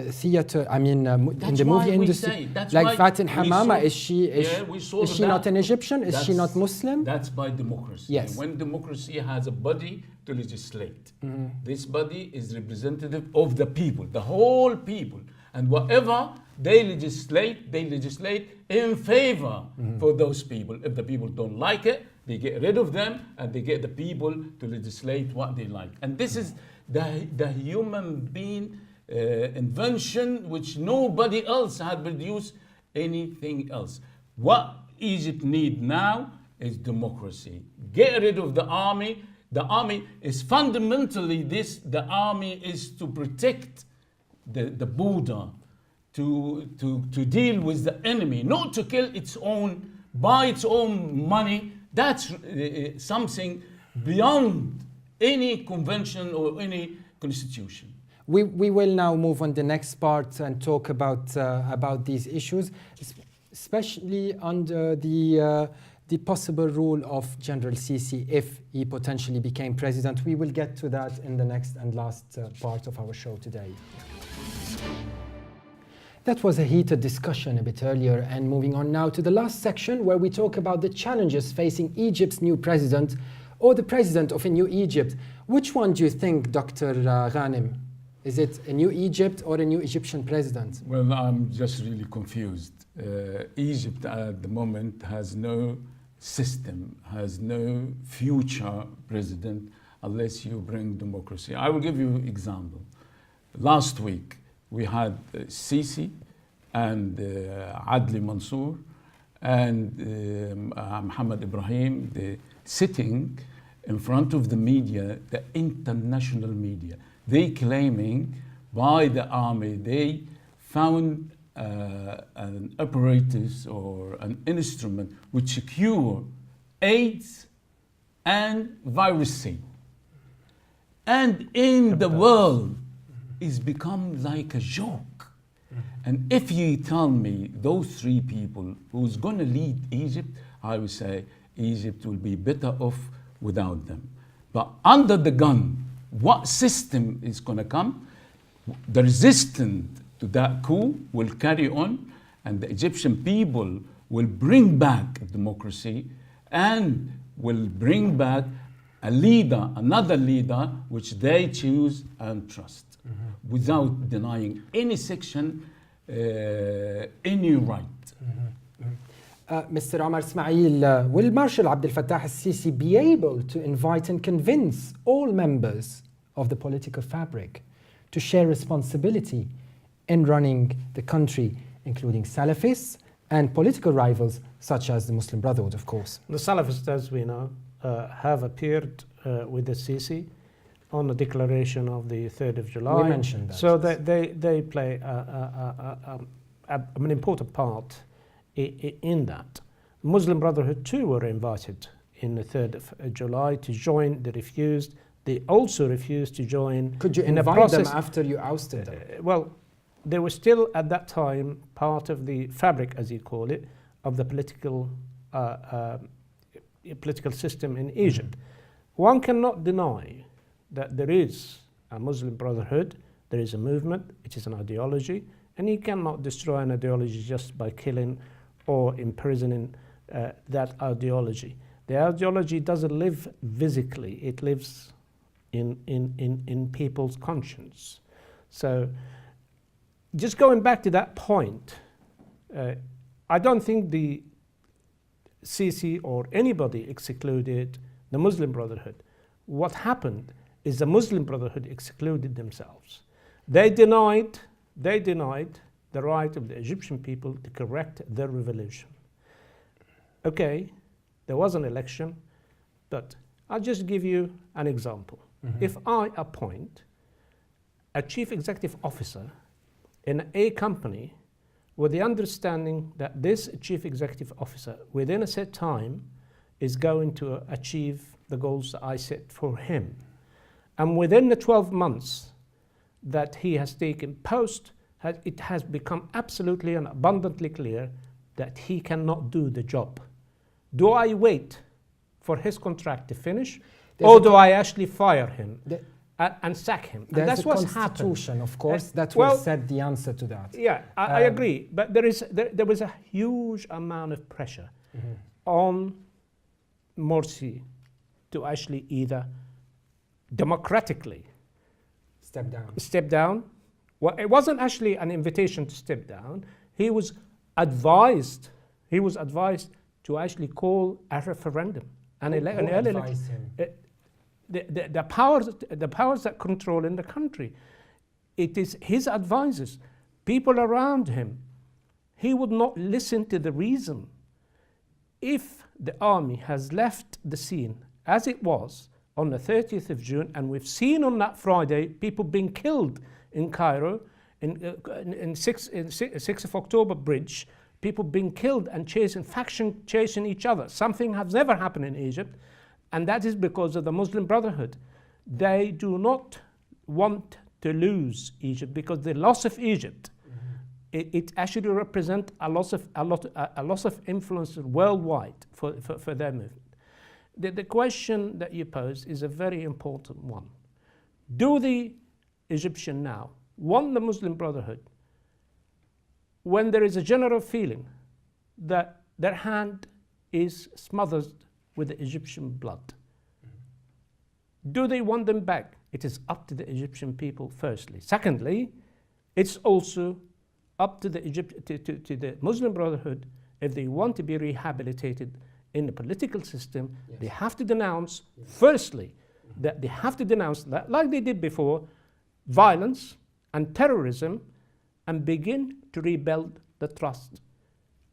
theater? I mean, in That's the why movie we industry, say- that's like why Fatin we Hamama, saw- is she we saw not that. an Egyptian? Is she That's- not Muslim? That's by democracy. Yes. When democracy has a body to legislate, Mm-hmm. this body is representative of the people, the whole people. And whatever they legislate in favor for those people. If the people don't like it, they get rid of them and they get the people to legislate what they like. And this is the human being invention which nobody else had produced anything else. What Egypt need now is democracy. Get rid of the army. The army is fundamentally this. The army is to protect the border, to deal with the enemy, not to kill its own, by its own money. That's something beyond any convention or any constitution. We will now move on the next part and talk about these issues, especially under the possible rule of General Sisi if he potentially became president. We will get to that in the next and last part of our show today. That was a heated discussion a bit earlier, and moving on now to the last section where we talk about the challenges facing Egypt's new president or the president of a new Egypt. Which one do you think, Dr. Ghanim? Is it a new Egypt or a new Egyptian president? Well, I'm just really confused. Egypt at the moment has no system, has no future president unless you bring democracy. I will give you an example. Last week, we had Sisi and Adli Mansour and Mohammed Ibrahim sitting in front of the media, the international media. They claiming by the army they found an apparatus or an instrument which cure AIDS and virus C. And in the world, it's become like a joke. And if you tell me those three people who's going to lead Egypt, I would say Egypt will be better off without them. But under the gun, what system is going to come. The resistance to that coup will carry on, and the Egyptian people will bring back democracy and will bring back a leader, another leader, which they choose and trust, without denying any section, any right. Mr. Omar Ismail, will Marshal Abdel Fattah al-Sisi be able to invite and convince all members of the political fabric to share responsibility in running the country, including Salafists and political rivals such as the Muslim Brotherhood, of course? The Salafists, as we know, have appeared with the Sisi on the declaration of the 3rd of July. We mentioned that. So they play an important part in that. Muslim Brotherhood too were invited in the 3rd of July to join. They refused. They also refused to join. Could you in a invite process them after you ousted them? Well, they were still at that time part of the fabric, as you call it, of the political system in Egypt. One cannot deny that there is a Muslim Brotherhood, there is a movement, it is an ideology, and you cannot destroy an ideology just by killing or imprisoning that ideology. The ideology doesn't live physically, it lives in people's conscience. So just going back to that point, I don't think the Sisi or anybody excluded the Muslim Brotherhood. What happened is the Muslim Brotherhood excluded themselves. They denied the right of the Egyptian people to correct their revolution. Okay, there was an election, but I'll just give you an example. If I appoint a chief executive officer in a company with the understanding that this chief executive officer within a set time is going to achieve the goals that I set for him, and within the 12 months that he has taken post, it has become absolutely and abundantly clear that he cannot do the job. Do I wait for his contract to finish, or do I actually fire him and sack him? And that's what's happened. There's a constitution, of course, that will set the answer to that. Yeah, I agree. But there was a huge amount of pressure on Morsi to actually either democratically step down. Well, it wasn't actually an invitation to step down. He was advised to actually call a referendum. An early election. The powers that control in the country, it is his advisors, people around him. He would not listen to the reason. If the army has left the scene as it was on the 30th of June, and we've seen on that Friday people being killed in Cairo, in 6th of October bridge, people being killed and faction chasing each other. Something has never happened in Egypt. And that is because of the Muslim Brotherhood. They do not want to lose Egypt, because the loss of Egypt, it actually represents a loss of influence worldwide for their movement. The question that you pose is a very important one. Do the Egyptians now want the Muslim Brotherhood when there is a general feeling that their hand is smothered with the Egyptian blood? Do they want them back? It is up to the Egyptian people, firstly. Secondly, it's also up to the to the Muslim Brotherhood. If they want to be rehabilitated in the political system, they have to denounce, firstly, that they have to denounce that, like they did before, violence and terrorism, and begin to rebuild the trust.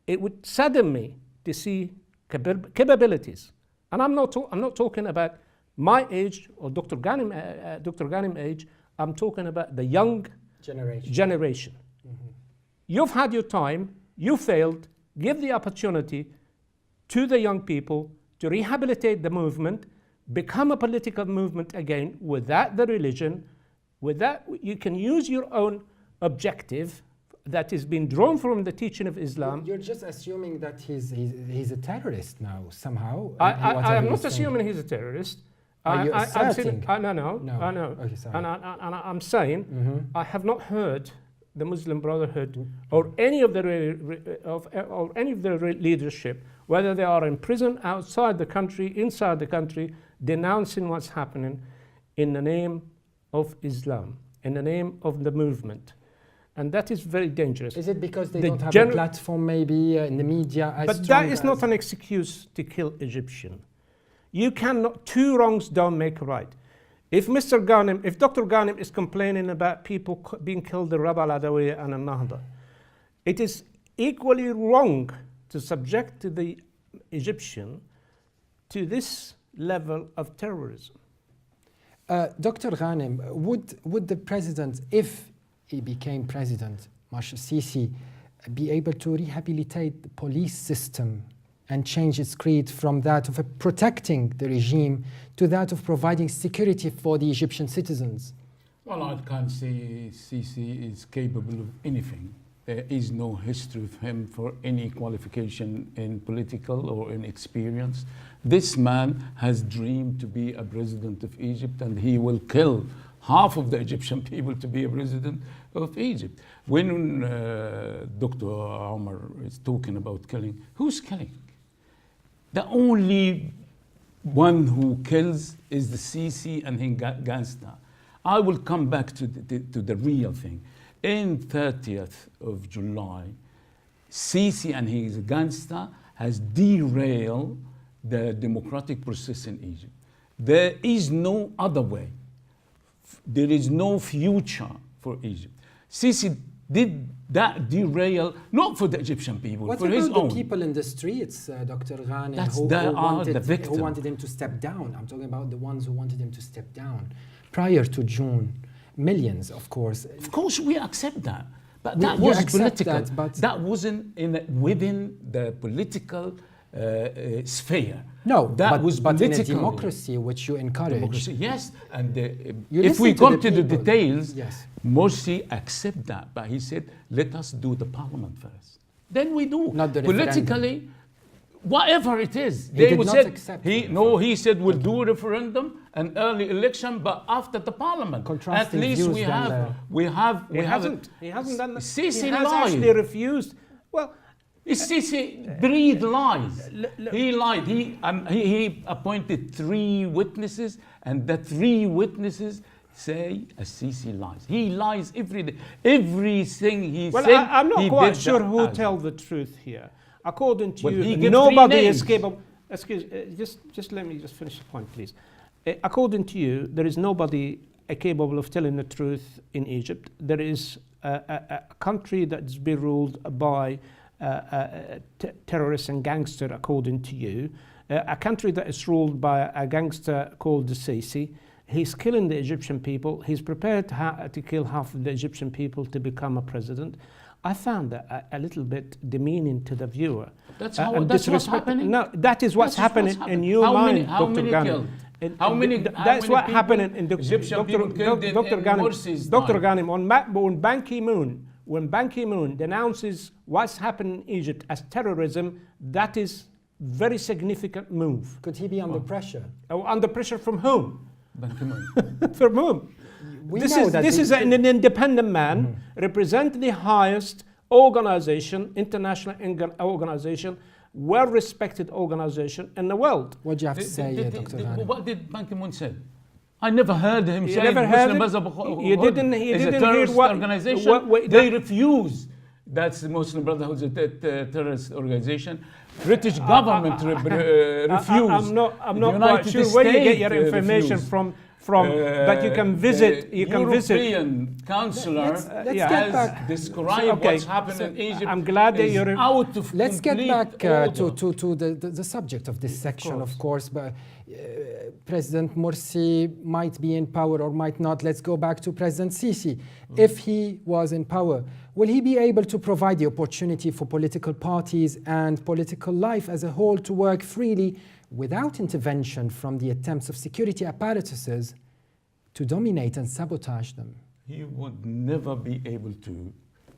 It would sadden me to see capabilities. And I'm not talking about my age or Dr. Ghanem's age. I'm talking about the young generation. You've had your time, you failed, give the opportunity to the young people to rehabilitate the movement, become a political movement again without the religion. With that, you can use your own objective that has been drawn from the teaching of Islam. You're just assuming that he's a terrorist now, somehow. I am not assuming he's a terrorist. Are you asserting? No. Okay, sorry. And I'm saying I have not heard the Muslim Brotherhood or any of the leadership, whether they are in prison, outside the country, inside the country, denouncing what's happening in the name of Islam, in the name of the movement. And that is very dangerous. Is it because they don't have a platform maybe in the media as But that is not an excuse to kill Egyptian. You cannot, two wrongs don't make a right. If Dr. Ghanem is complaining about people being killed in Rab al-Adawiyya and al-Nahda, it is equally wrong to subject the Egyptian to this level of terrorism. Dr. Ghanem, would the president, if he became president, al-Sisi, be able to rehabilitate the police system and change its creed from that of protecting the regime to that of providing security for the Egyptian citizens? Well, I can't say Sisi is capable of anything. There is no history of him for any qualification in political or in experience. This man has dreamed to be a president of Egypt, and he will kill half of the Egyptian people to be a president of Egypt. When Dr. Omar is talking about killing, who's killing? The only one who kills is the Sisi and his gangster. I will come back to the real thing. In 30th of July, Sisi and his gangster has derailed the democratic process in Egypt. There is no other way. There is no future for Egypt. Sisi did that derail, not for the Egyptian people, what for his about own. the people in the streets, Dr. Ghanem, who wanted him to step down? I'm talking about the ones who wanted him to step down prior to June. Millions, of course. Of course, we accept that. But that was political. That wasn't within the political sphere. No, that was but in a political. democracy which you encourage. Democracy, yes. And You if we listen to come the to the people. details, Yes. Morsi accept that. But he said, let us do the parliament first. Then we do. Not the politically, whatever it is. He they did would not say, accept he said we'll do a referendum, an early election, but after the parliament. Contrasting At least views we then, have we have He hasn't done that. Sisi He has lied. actually refused. Well, Sisi breathed lies. He lied. He appointed 3 witnesses, and the 3 witnesses say Sisi lies. He lies every day. Everything he said. I'm not quite sure who tells the truth here. According to you, nobody is capable. Excuse, just let me just finish the point, please. According to you, there is nobody capable of telling the truth in Egypt. There is a country that's been ruled by terrorists and gangsters, according to you. A country that is ruled by a gangster called the Sisi. He's killing the Egyptian people. He's prepared to kill half of the Egyptian people to become a president. I found that a little bit demeaning to the viewer. That's what's happening? No, that is what's happening in your mind, Dr. Ghanem. That's what happened in Dr. Ghanem. Dr. Ghanem, when Ban Ki-moon denounces what's happened in Egypt as terrorism, that is very significant move. Could he be under pressure? Under pressure from whom? Ban Ki-moon. From whom? This is an independent man, represent the highest organization, international organization, well-respected organization in the world. What do you have to say, Dr. Ghanem? What did Ban Ki-moon say? I never heard him say You didn't hear terrorist what organization. They refuse. That's the Muslim Brotherhood, a terrorist organization. British government refused. I'm not quite sure where you get your information from. But you can visit. European counselor has described what's happened in Egypt. I'm glad that you're out of. Let's get back order. to the subject of this section, of course. But President Morsi might be in power or might not. Let's go back to President Sisi. If he was in power, will he be able to provide the opportunity for political parties and political life as a whole to work freely without intervention from the attempts of security apparatuses to dominate and sabotage them? He would never be able to,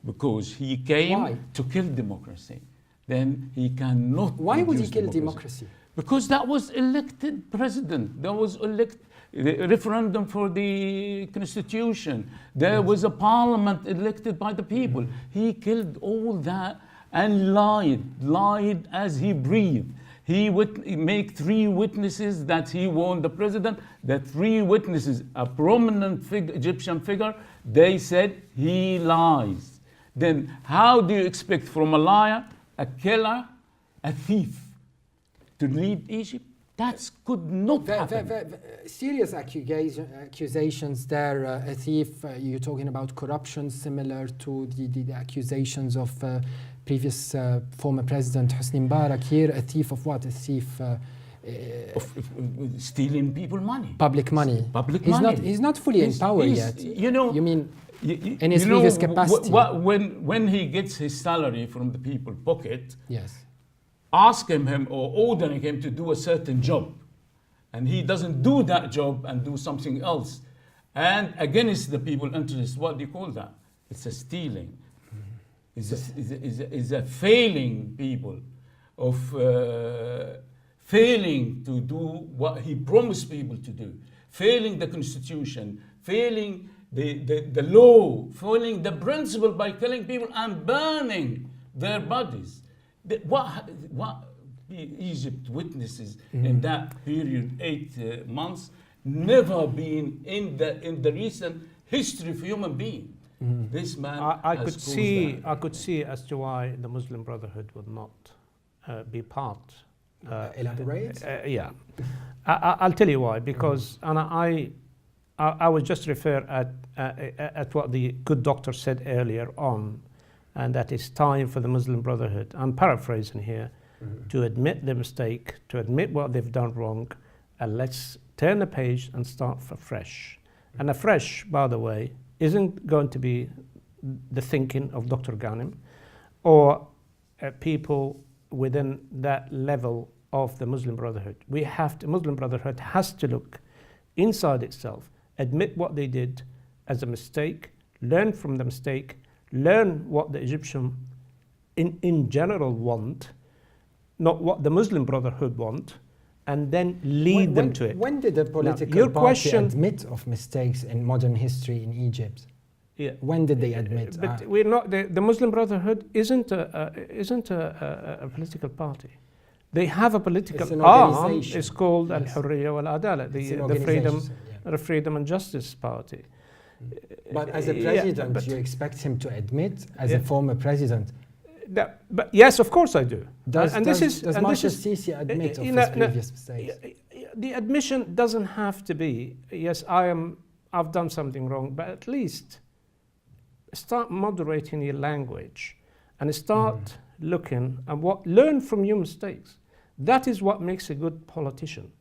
because he came to kill democracy. Then he cannot. Why would he kill democracy? Because that was elected president. There was the referendum for the constitution. There was a parliament elected by the people. He killed all that and lied as he breathed. He would make 3 witnesses that he warned the president. The 3 witnesses, a prominent Egyptian figure, they said he lies. Then how do you expect from a liar, a killer, a thief to lead Egypt? That could not happen. Serious accusations there. A thief, you're talking about corruption similar to the accusations of previous former President Hosni Mubarak. Here, a thief of what? A thief of stealing people money. Public money. Public money. He's not fully in power yet. You know, you mean in his previous capacity? When he gets his salary from the people's pocket, yes, asking him or ordering him to do a certain job, and he doesn't do that job and do something else, and against the people's interest, what do you call that? It's a stealing. Is a failing people of failing to do what he promised people to do, failing the constitution, failing the law, failing the principle by killing people and burning their bodies. What Egypt witnesses in that period, 8 months, never been in the recent history of human being. This man I could see as to why the Muslim Brotherhood would not be part. Elaborate? Yeah, I'll tell you why. Because and I would just refer at what the good doctor said earlier on, and that it's time for the Muslim Brotherhood, I'm paraphrasing here, to admit their mistake, to admit what they've done wrong, and let's turn the page and start afresh. And afresh, by the way, isn't going to be the thinking of Dr. Ghanem or people within that level of the Muslim Brotherhood. Muslim Brotherhood has to look inside itself, admit what they did as a mistake, learn from the mistake, learn what the Egyptian in general want, not what the Muslim Brotherhood want, and then lead them to it. When did the political party admit of mistakes in modern history in Egypt? Yeah. When did they admit? But we're not. The Muslim Brotherhood isn't a political party. They have a political arm. It's called Al-Hurriya wal-Adala, the Freedom and Justice Party. But as a president, you expect him to admit as a former president? But yes, of course I do. Does al-Sisi admit of his previous mistakes? The admission doesn't have to be, yes, I've done something wrong, but at least start moderating your language and start looking and learn from your mistakes. That is what makes a good politician.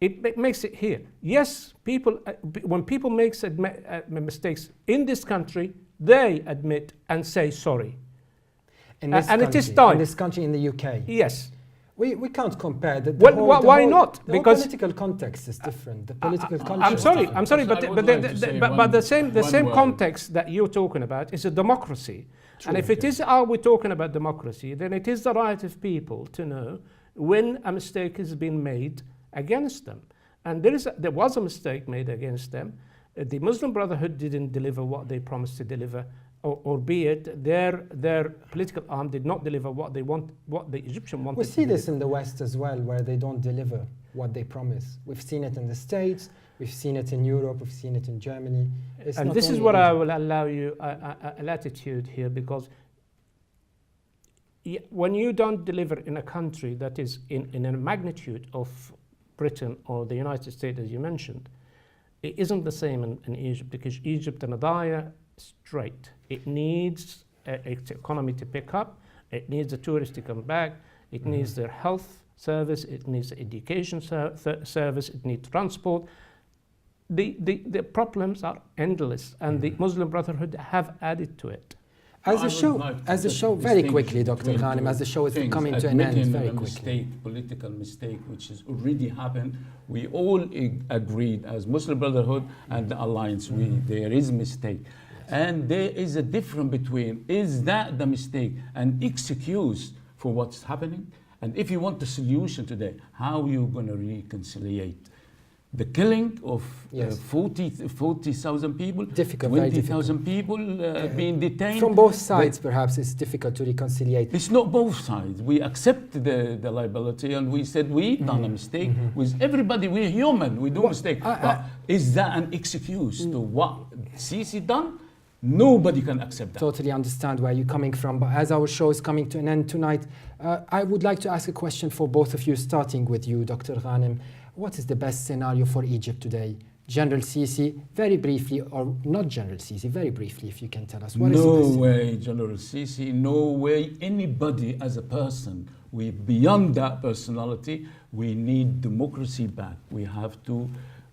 It makes it here. Yes, when people make mistakes in this country, they admit and say sorry. And it is time. In this country, in the UK. Yes. We can't compare. Why not? Because the political context is different. The political culture. I'm sorry, but the same context that you're talking about is a democracy. True, and if it is we're talking about democracy, then it is the right of people to know when a mistake has been made against them. And there was a mistake made against them. The Muslim Brotherhood didn't deliver what they promised to deliver. Or be it their political arm did not deliver what the Egyptian wanted. We see this in the West as well, where they don't deliver what they promise. We've seen it in the States, we've seen it in Europe, we've seen it in Germany. And this is what I will allow you a latitude here, because when you don't deliver in a country that is in a magnitude of Britain or the United States, as you mentioned, it isn't the same in Egypt, because Egypt and dire straight. It needs its economy to pick up. It needs the tourists to come back. It needs their health service. It needs the education service. It needs transport. The problems are endless, and the Muslim Brotherhood have added to it. As a show, very quickly, Dr. Ghanem, as the show is coming to an end, very quickly. Political mistake, which has already happened. We all agreed as Muslim Brotherhood and the Alliance, there is a mistake. And there is a difference between, is that the mistake, an excuse for what's happening, And if you want the solution today, how are you going to reconcile the killing of Yes. 40,000 people, Difficult, very 20,000 people being detained? From both sides, perhaps, it's difficult to reconcile. It's not both sides. We accept the liability and we said we done a mistake. With everybody, we're human, we do mistake. But is that an excuse to what Sisi done? Nobody can accept that. Totally understand where you're coming from, but as our show is coming to an end tonight, I would like to ask a question for both of you, starting with you, Dr. Ghanem. What is the best scenario for Egypt today? General Sisi, very briefly, or not General Sisi, very briefly, if you can tell us. What is the No best way, General Sisi, no way anybody as a person. We beyond that personality, we need democracy back. We have to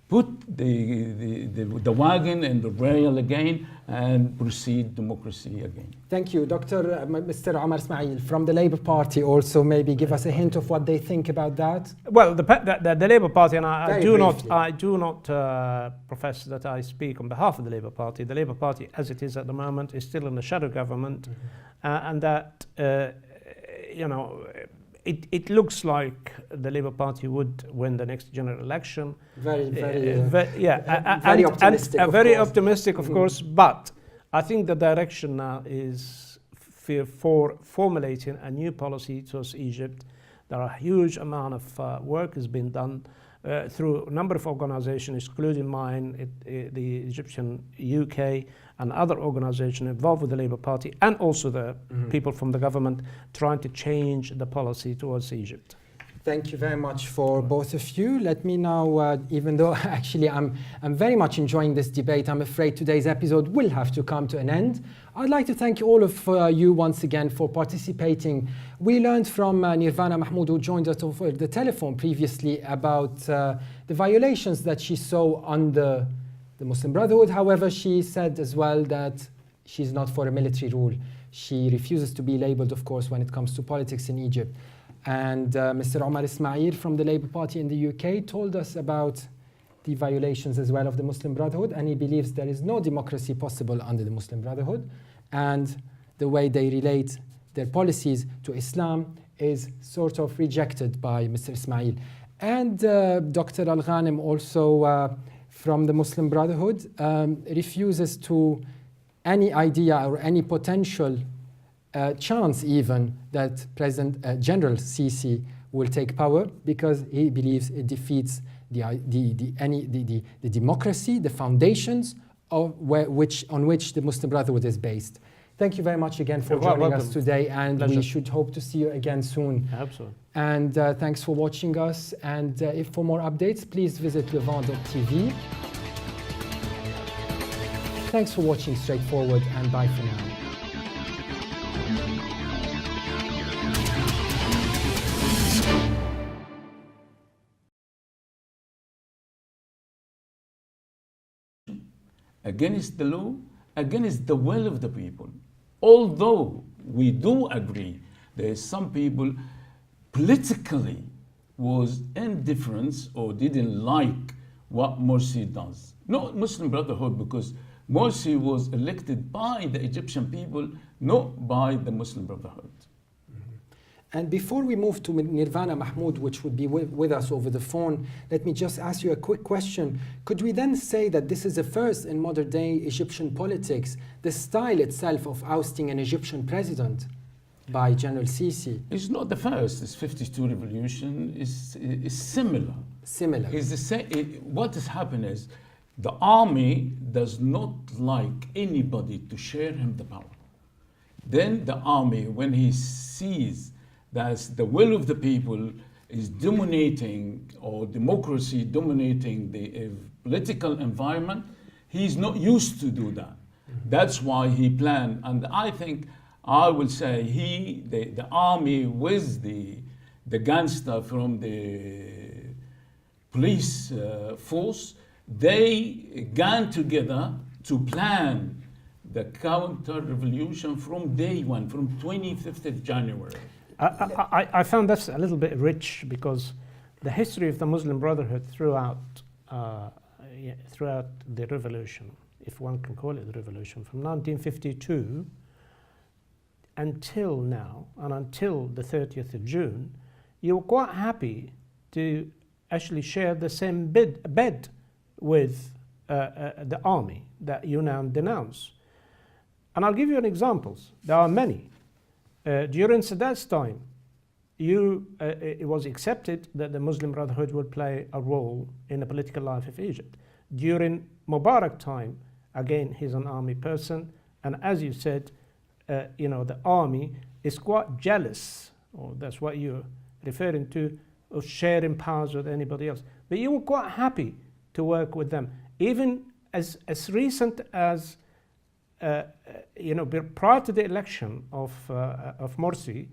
put the wagon and the rail again and proceed democracy again. Thank you. Mr. Omar Ismail from the Labour Party also maybe give us a hint of what they think about that. Well, the Labour Party, and I do briefly. not profess that I speak on behalf of the Labour Party. The Labour Party, as it is at the moment, is still in the shadow government, and that you know, it looks like the Labour Party would win the next general election. Very optimistic. Very optimistic, of course. But I think the direction now is for formulating a new policy towards Egypt. There are a huge amount of work has been done through a number of organizations, including mine, the Egyptian UK, and other organizations involved with the Labour Party, and also the people from the government trying to change the policy towards Egypt. Thank you very much for both of you. Let me now, even though actually I'm very much enjoying this debate, I'm afraid today's episode will have to come to an end. I'd like to thank all of you once again for participating. We learned from Nirvana Mahmoud, who joined us over the telephone previously, about the violations that she saw under the Muslim Brotherhood. However, she said as well that she's not for a military rule. She refuses to be labeled, of course, when it comes to politics in Egypt. And Mr. Omar Ismail from the Labour Party in the UK told us about the violations as well of the Muslim Brotherhood, and he believes there is no democracy possible under the Muslim Brotherhood, and the way they relate their policies to Islam is sort of rejected by Mr. Ismail. And Dr. Al-Ghanem also from the Muslim Brotherhood refuses to any idea or any potential chance even that President General Sisi will take power, because he believes it defeats the democracy, the foundations of on which the Muslim Brotherhood is based. Thank you very much again for joining us today, and we should hope to see you again soon. Absolutely. And thanks for watching us, and if for more updates, please visit Levant TV. Thanks for watching Straightforward, and bye for now. Against the law, against the will of the people. Although we do agree there is some people politically was indifferent or didn't like what Morsi does. Not Muslim Brotherhood, because Morsi was elected by the Egyptian people, not by the Muslim Brotherhood. And before we move to Nirvana Mahmoud, which would be with us over the phone, let me just ask you a quick question. Could we then say that this is the first in modern day Egyptian politics, the style itself of ousting an Egyptian president by General Sisi? It's not the first. This 52 revolution is similar. Similar. It's the same. What has happened is the army does not like anybody to share him the power. Then the army, when he sees that the will of the people is dominating, or democracy dominating the political environment, he's not used to do that. That's why he planned, and I think, I will say, the army with the gangster from the police force, they got together to plan the counter-revolution from day one, from 25th of January. I found that's a little bit rich, because the history of the Muslim Brotherhood throughout the revolution, if one can call it the revolution, from 1952 until now, and until the 30th of June, you were quite happy to actually share the same bed with the army that you now denounce. And I'll give you an examples. There are many. During Sadat's time, it was accepted that the Muslim Brotherhood would play a role in the political life of Egypt. During Mubarak time, again, he's an army person, and as you said, the army is quite jealous, or that's what you're referring to, of sharing powers with anybody else. But you were quite happy to work with them, even as recent as prior to the election of Morsi.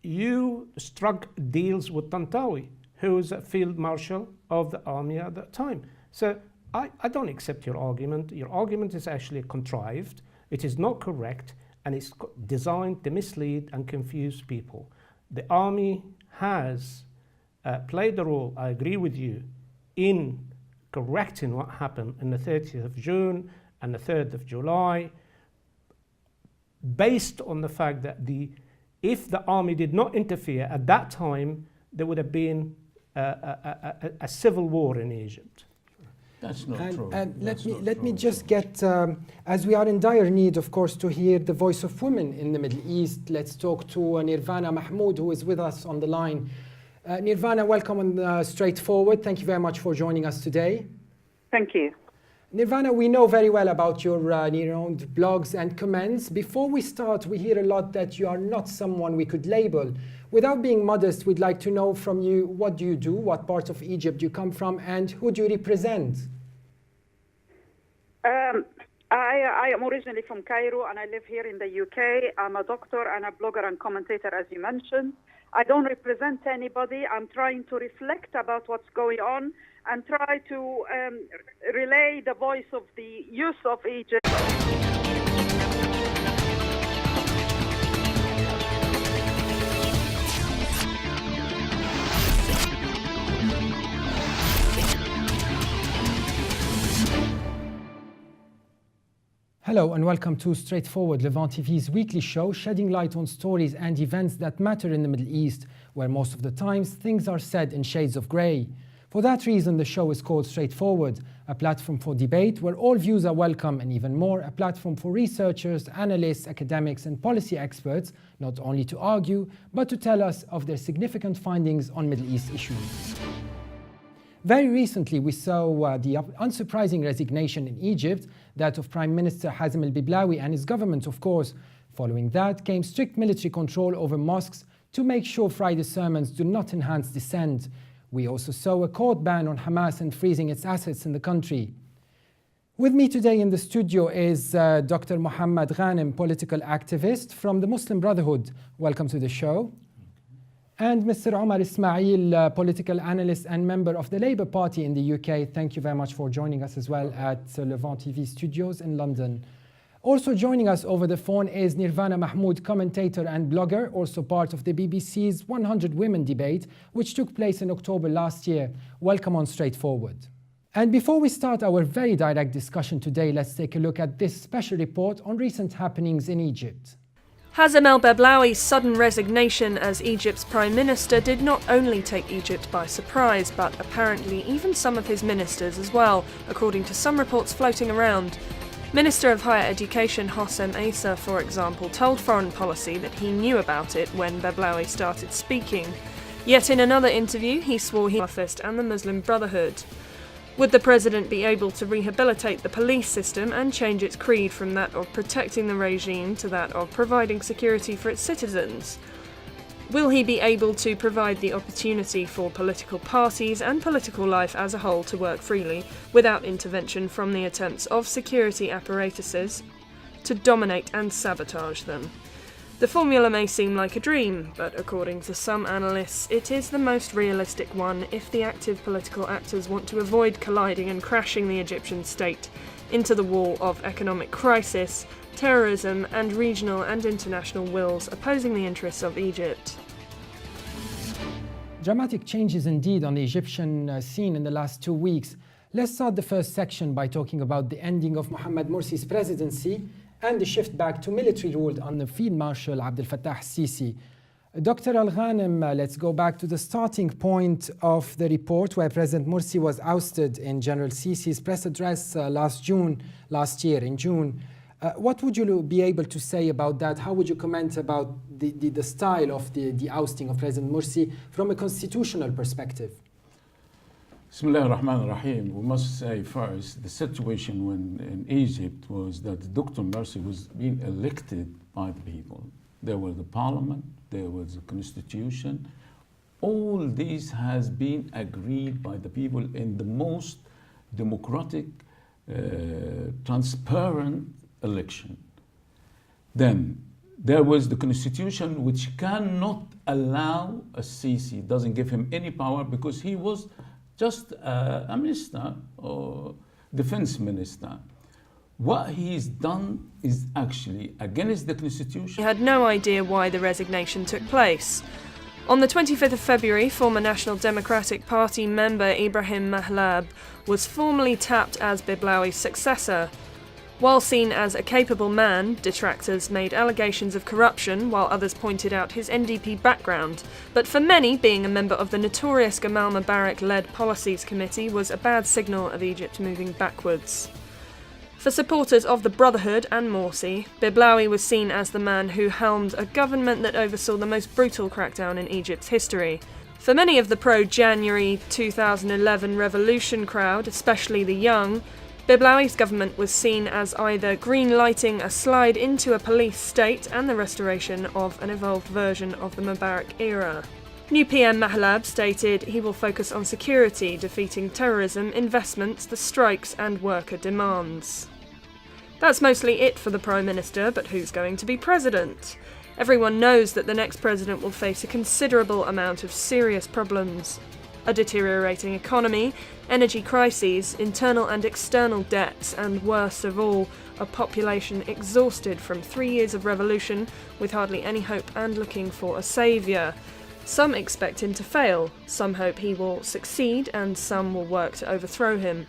You struck deals with Tantawi, who was a field marshal of the army at that time. So I don't accept your argument. Your argument is actually contrived. It is not correct, and it's designed to mislead and confuse people. The army has played a role, I agree with you, in correcting what happened on the 30th of June and the 3rd of July, based on the fact that if the army did not interfere at that time, there would have been a civil war in Egypt. That's not true. And let me just get, as we are in dire need, of course, to hear the voice of women in the Middle East. Let's talk to Nirvana Mahmoud, who is with us on the line. Nirvana, welcome on Straightforward. Thank you very much for joining us today. Thank you. Nirvana, we know very well about your renowned blogs and comments. Before we start, we hear a lot that you are not someone we could label. Without being modest, we'd like to know from you, what do you do, what part of Egypt you come from, and who do you represent? I am originally from Cairo, and I live here in the UK. I'm a doctor and a blogger and commentator, as you mentioned. I don't represent anybody. I'm trying to reflect about what's going on and try to relay the voice of the youth of Egypt. Hello and welcome to Straightforward, Levant TV's weekly show, shedding light on stories and events that matter in the Middle East, where most of the times things are said in shades of grey. For that reason, the show is called Straightforward, a platform for debate where all views are welcome, and even more, a platform for researchers, analysts, academics and policy experts, not only to argue, but to tell us of their significant findings on Middle East issues. Very recently, we saw the unsurprising resignation in Egypt, that of Prime Minister Hazem al-Biblawi and his government, of course. Following that came strict military control over mosques to make sure Friday sermons do not enhance dissent. We also saw a court ban on Hamas and freezing its assets in the country. With me today in the studio is Dr. Muhammad Ghanem, political activist from the Muslim Brotherhood. Welcome to the show. And Mr. Omar Ismail, political analyst and member of the Labour Party in the UK. Thank you very much for joining us as well at Levant TV studios in London. Also joining us over the phone is Nirvana Mahmoud, commentator and blogger, also part of the BBC's 100 Women debate, which took place in October last year. Welcome on Straightforward. And before we start our very direct discussion today, let's take a look at this special report on recent happenings in Egypt. Hazem al-Biblawi's sudden resignation as Egypt's Prime Minister did not only take Egypt by surprise, but apparently even some of his ministers as well, according to some reports floating around. Minister of Higher Education Hossein Issa, for example, told Foreign Policy that he knew about it when Biblawi started speaking. Yet in another interview, he swore he would and the Muslim Brotherhood. Would the president be able to rehabilitate the police system and change its creed from that of protecting the regime to that of providing security for its citizens? Will he be able to provide the opportunity for political parties and political life as a whole to work freely without intervention from the attempts of security apparatuses to dominate and sabotage them? The formula may seem like a dream, but according to some analysts, it is the most realistic one if the active political actors want to avoid colliding and crashing the Egyptian state into the wall of economic crisis, terrorism, and regional and international wills opposing the interests of Egypt. Dramatic changes indeed on the Egyptian scene in the last 2 weeks. Let's start the first section by talking about the ending of Mohamed Morsi's presidency and the shift back to military rule under Field Marshal Abdel Fattah al-Sisi. Dr. Al-Ghanem, let's go back to the starting point of the report where President Morsi was ousted in General Sisi's press address last year in June. What would you be able to say about that? How would you comment about the style of the ousting of President Morsi from a constitutional perspective? Bismillah ar-Rahman ar-Rahim. We must say first, the situation in Egypt was that Dr. Morsi was being elected by the people. There was the parliament, there was the constitution. All this has been agreed by the people in the most democratic, transparent election. Then there was the constitution, which cannot allow al-Sisi, doesn't give him any power because he was just a minister or defense minister. What he's done is actually against the constitution. He had no idea why the resignation took place. On the 25th of February, former National Democratic Party member Ibrahim Mahlab was formally tapped as Biblawi's successor. While seen as a capable man, detractors made allegations of corruption while others pointed out his NDP background. But for many, being a member of the notorious Gamal Mubarak-led Policies Committee was a bad signal of Egypt moving backwards. For supporters of the Brotherhood and Morsi, Biblawi was seen as the man who helmed a government that oversaw the most brutal crackdown in Egypt's history. For many of the pro-January 2011 revolution crowd, especially the young, Biblawi's government was seen as either green-lighting a slide into a police state and the restoration of an evolved version of the Mubarak era. New PM Mahlab stated he will focus on security, defeating terrorism, investments, the strikes and worker demands. That's mostly it for the Prime Minister, but who's going to be president? Everyone knows that the next president will face a considerable amount of serious problems. A deteriorating economy, energy crises, internal and external debts, and worst of all, a population exhausted from 3 years of revolution with hardly any hope and looking for a saviour. Some expect him to fail, some hope he will succeed, and some will work to overthrow him.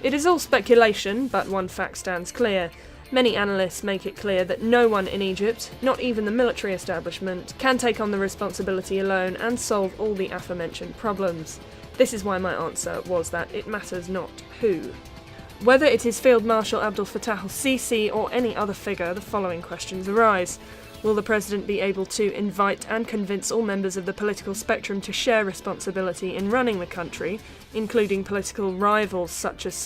It is all speculation, but one fact stands clear. Many analysts make it clear that no one in Egypt, not even the military establishment, can take on the responsibility alone and solve all the aforementioned problems. This is why my answer was that it matters not who. Whether it is Field Marshal Abdel Fattah al-Sisi or any other figure, the following questions arise. Will the President be able to invite and convince all members of the political spectrum to share responsibility in running the country, including political rivals such as Saudi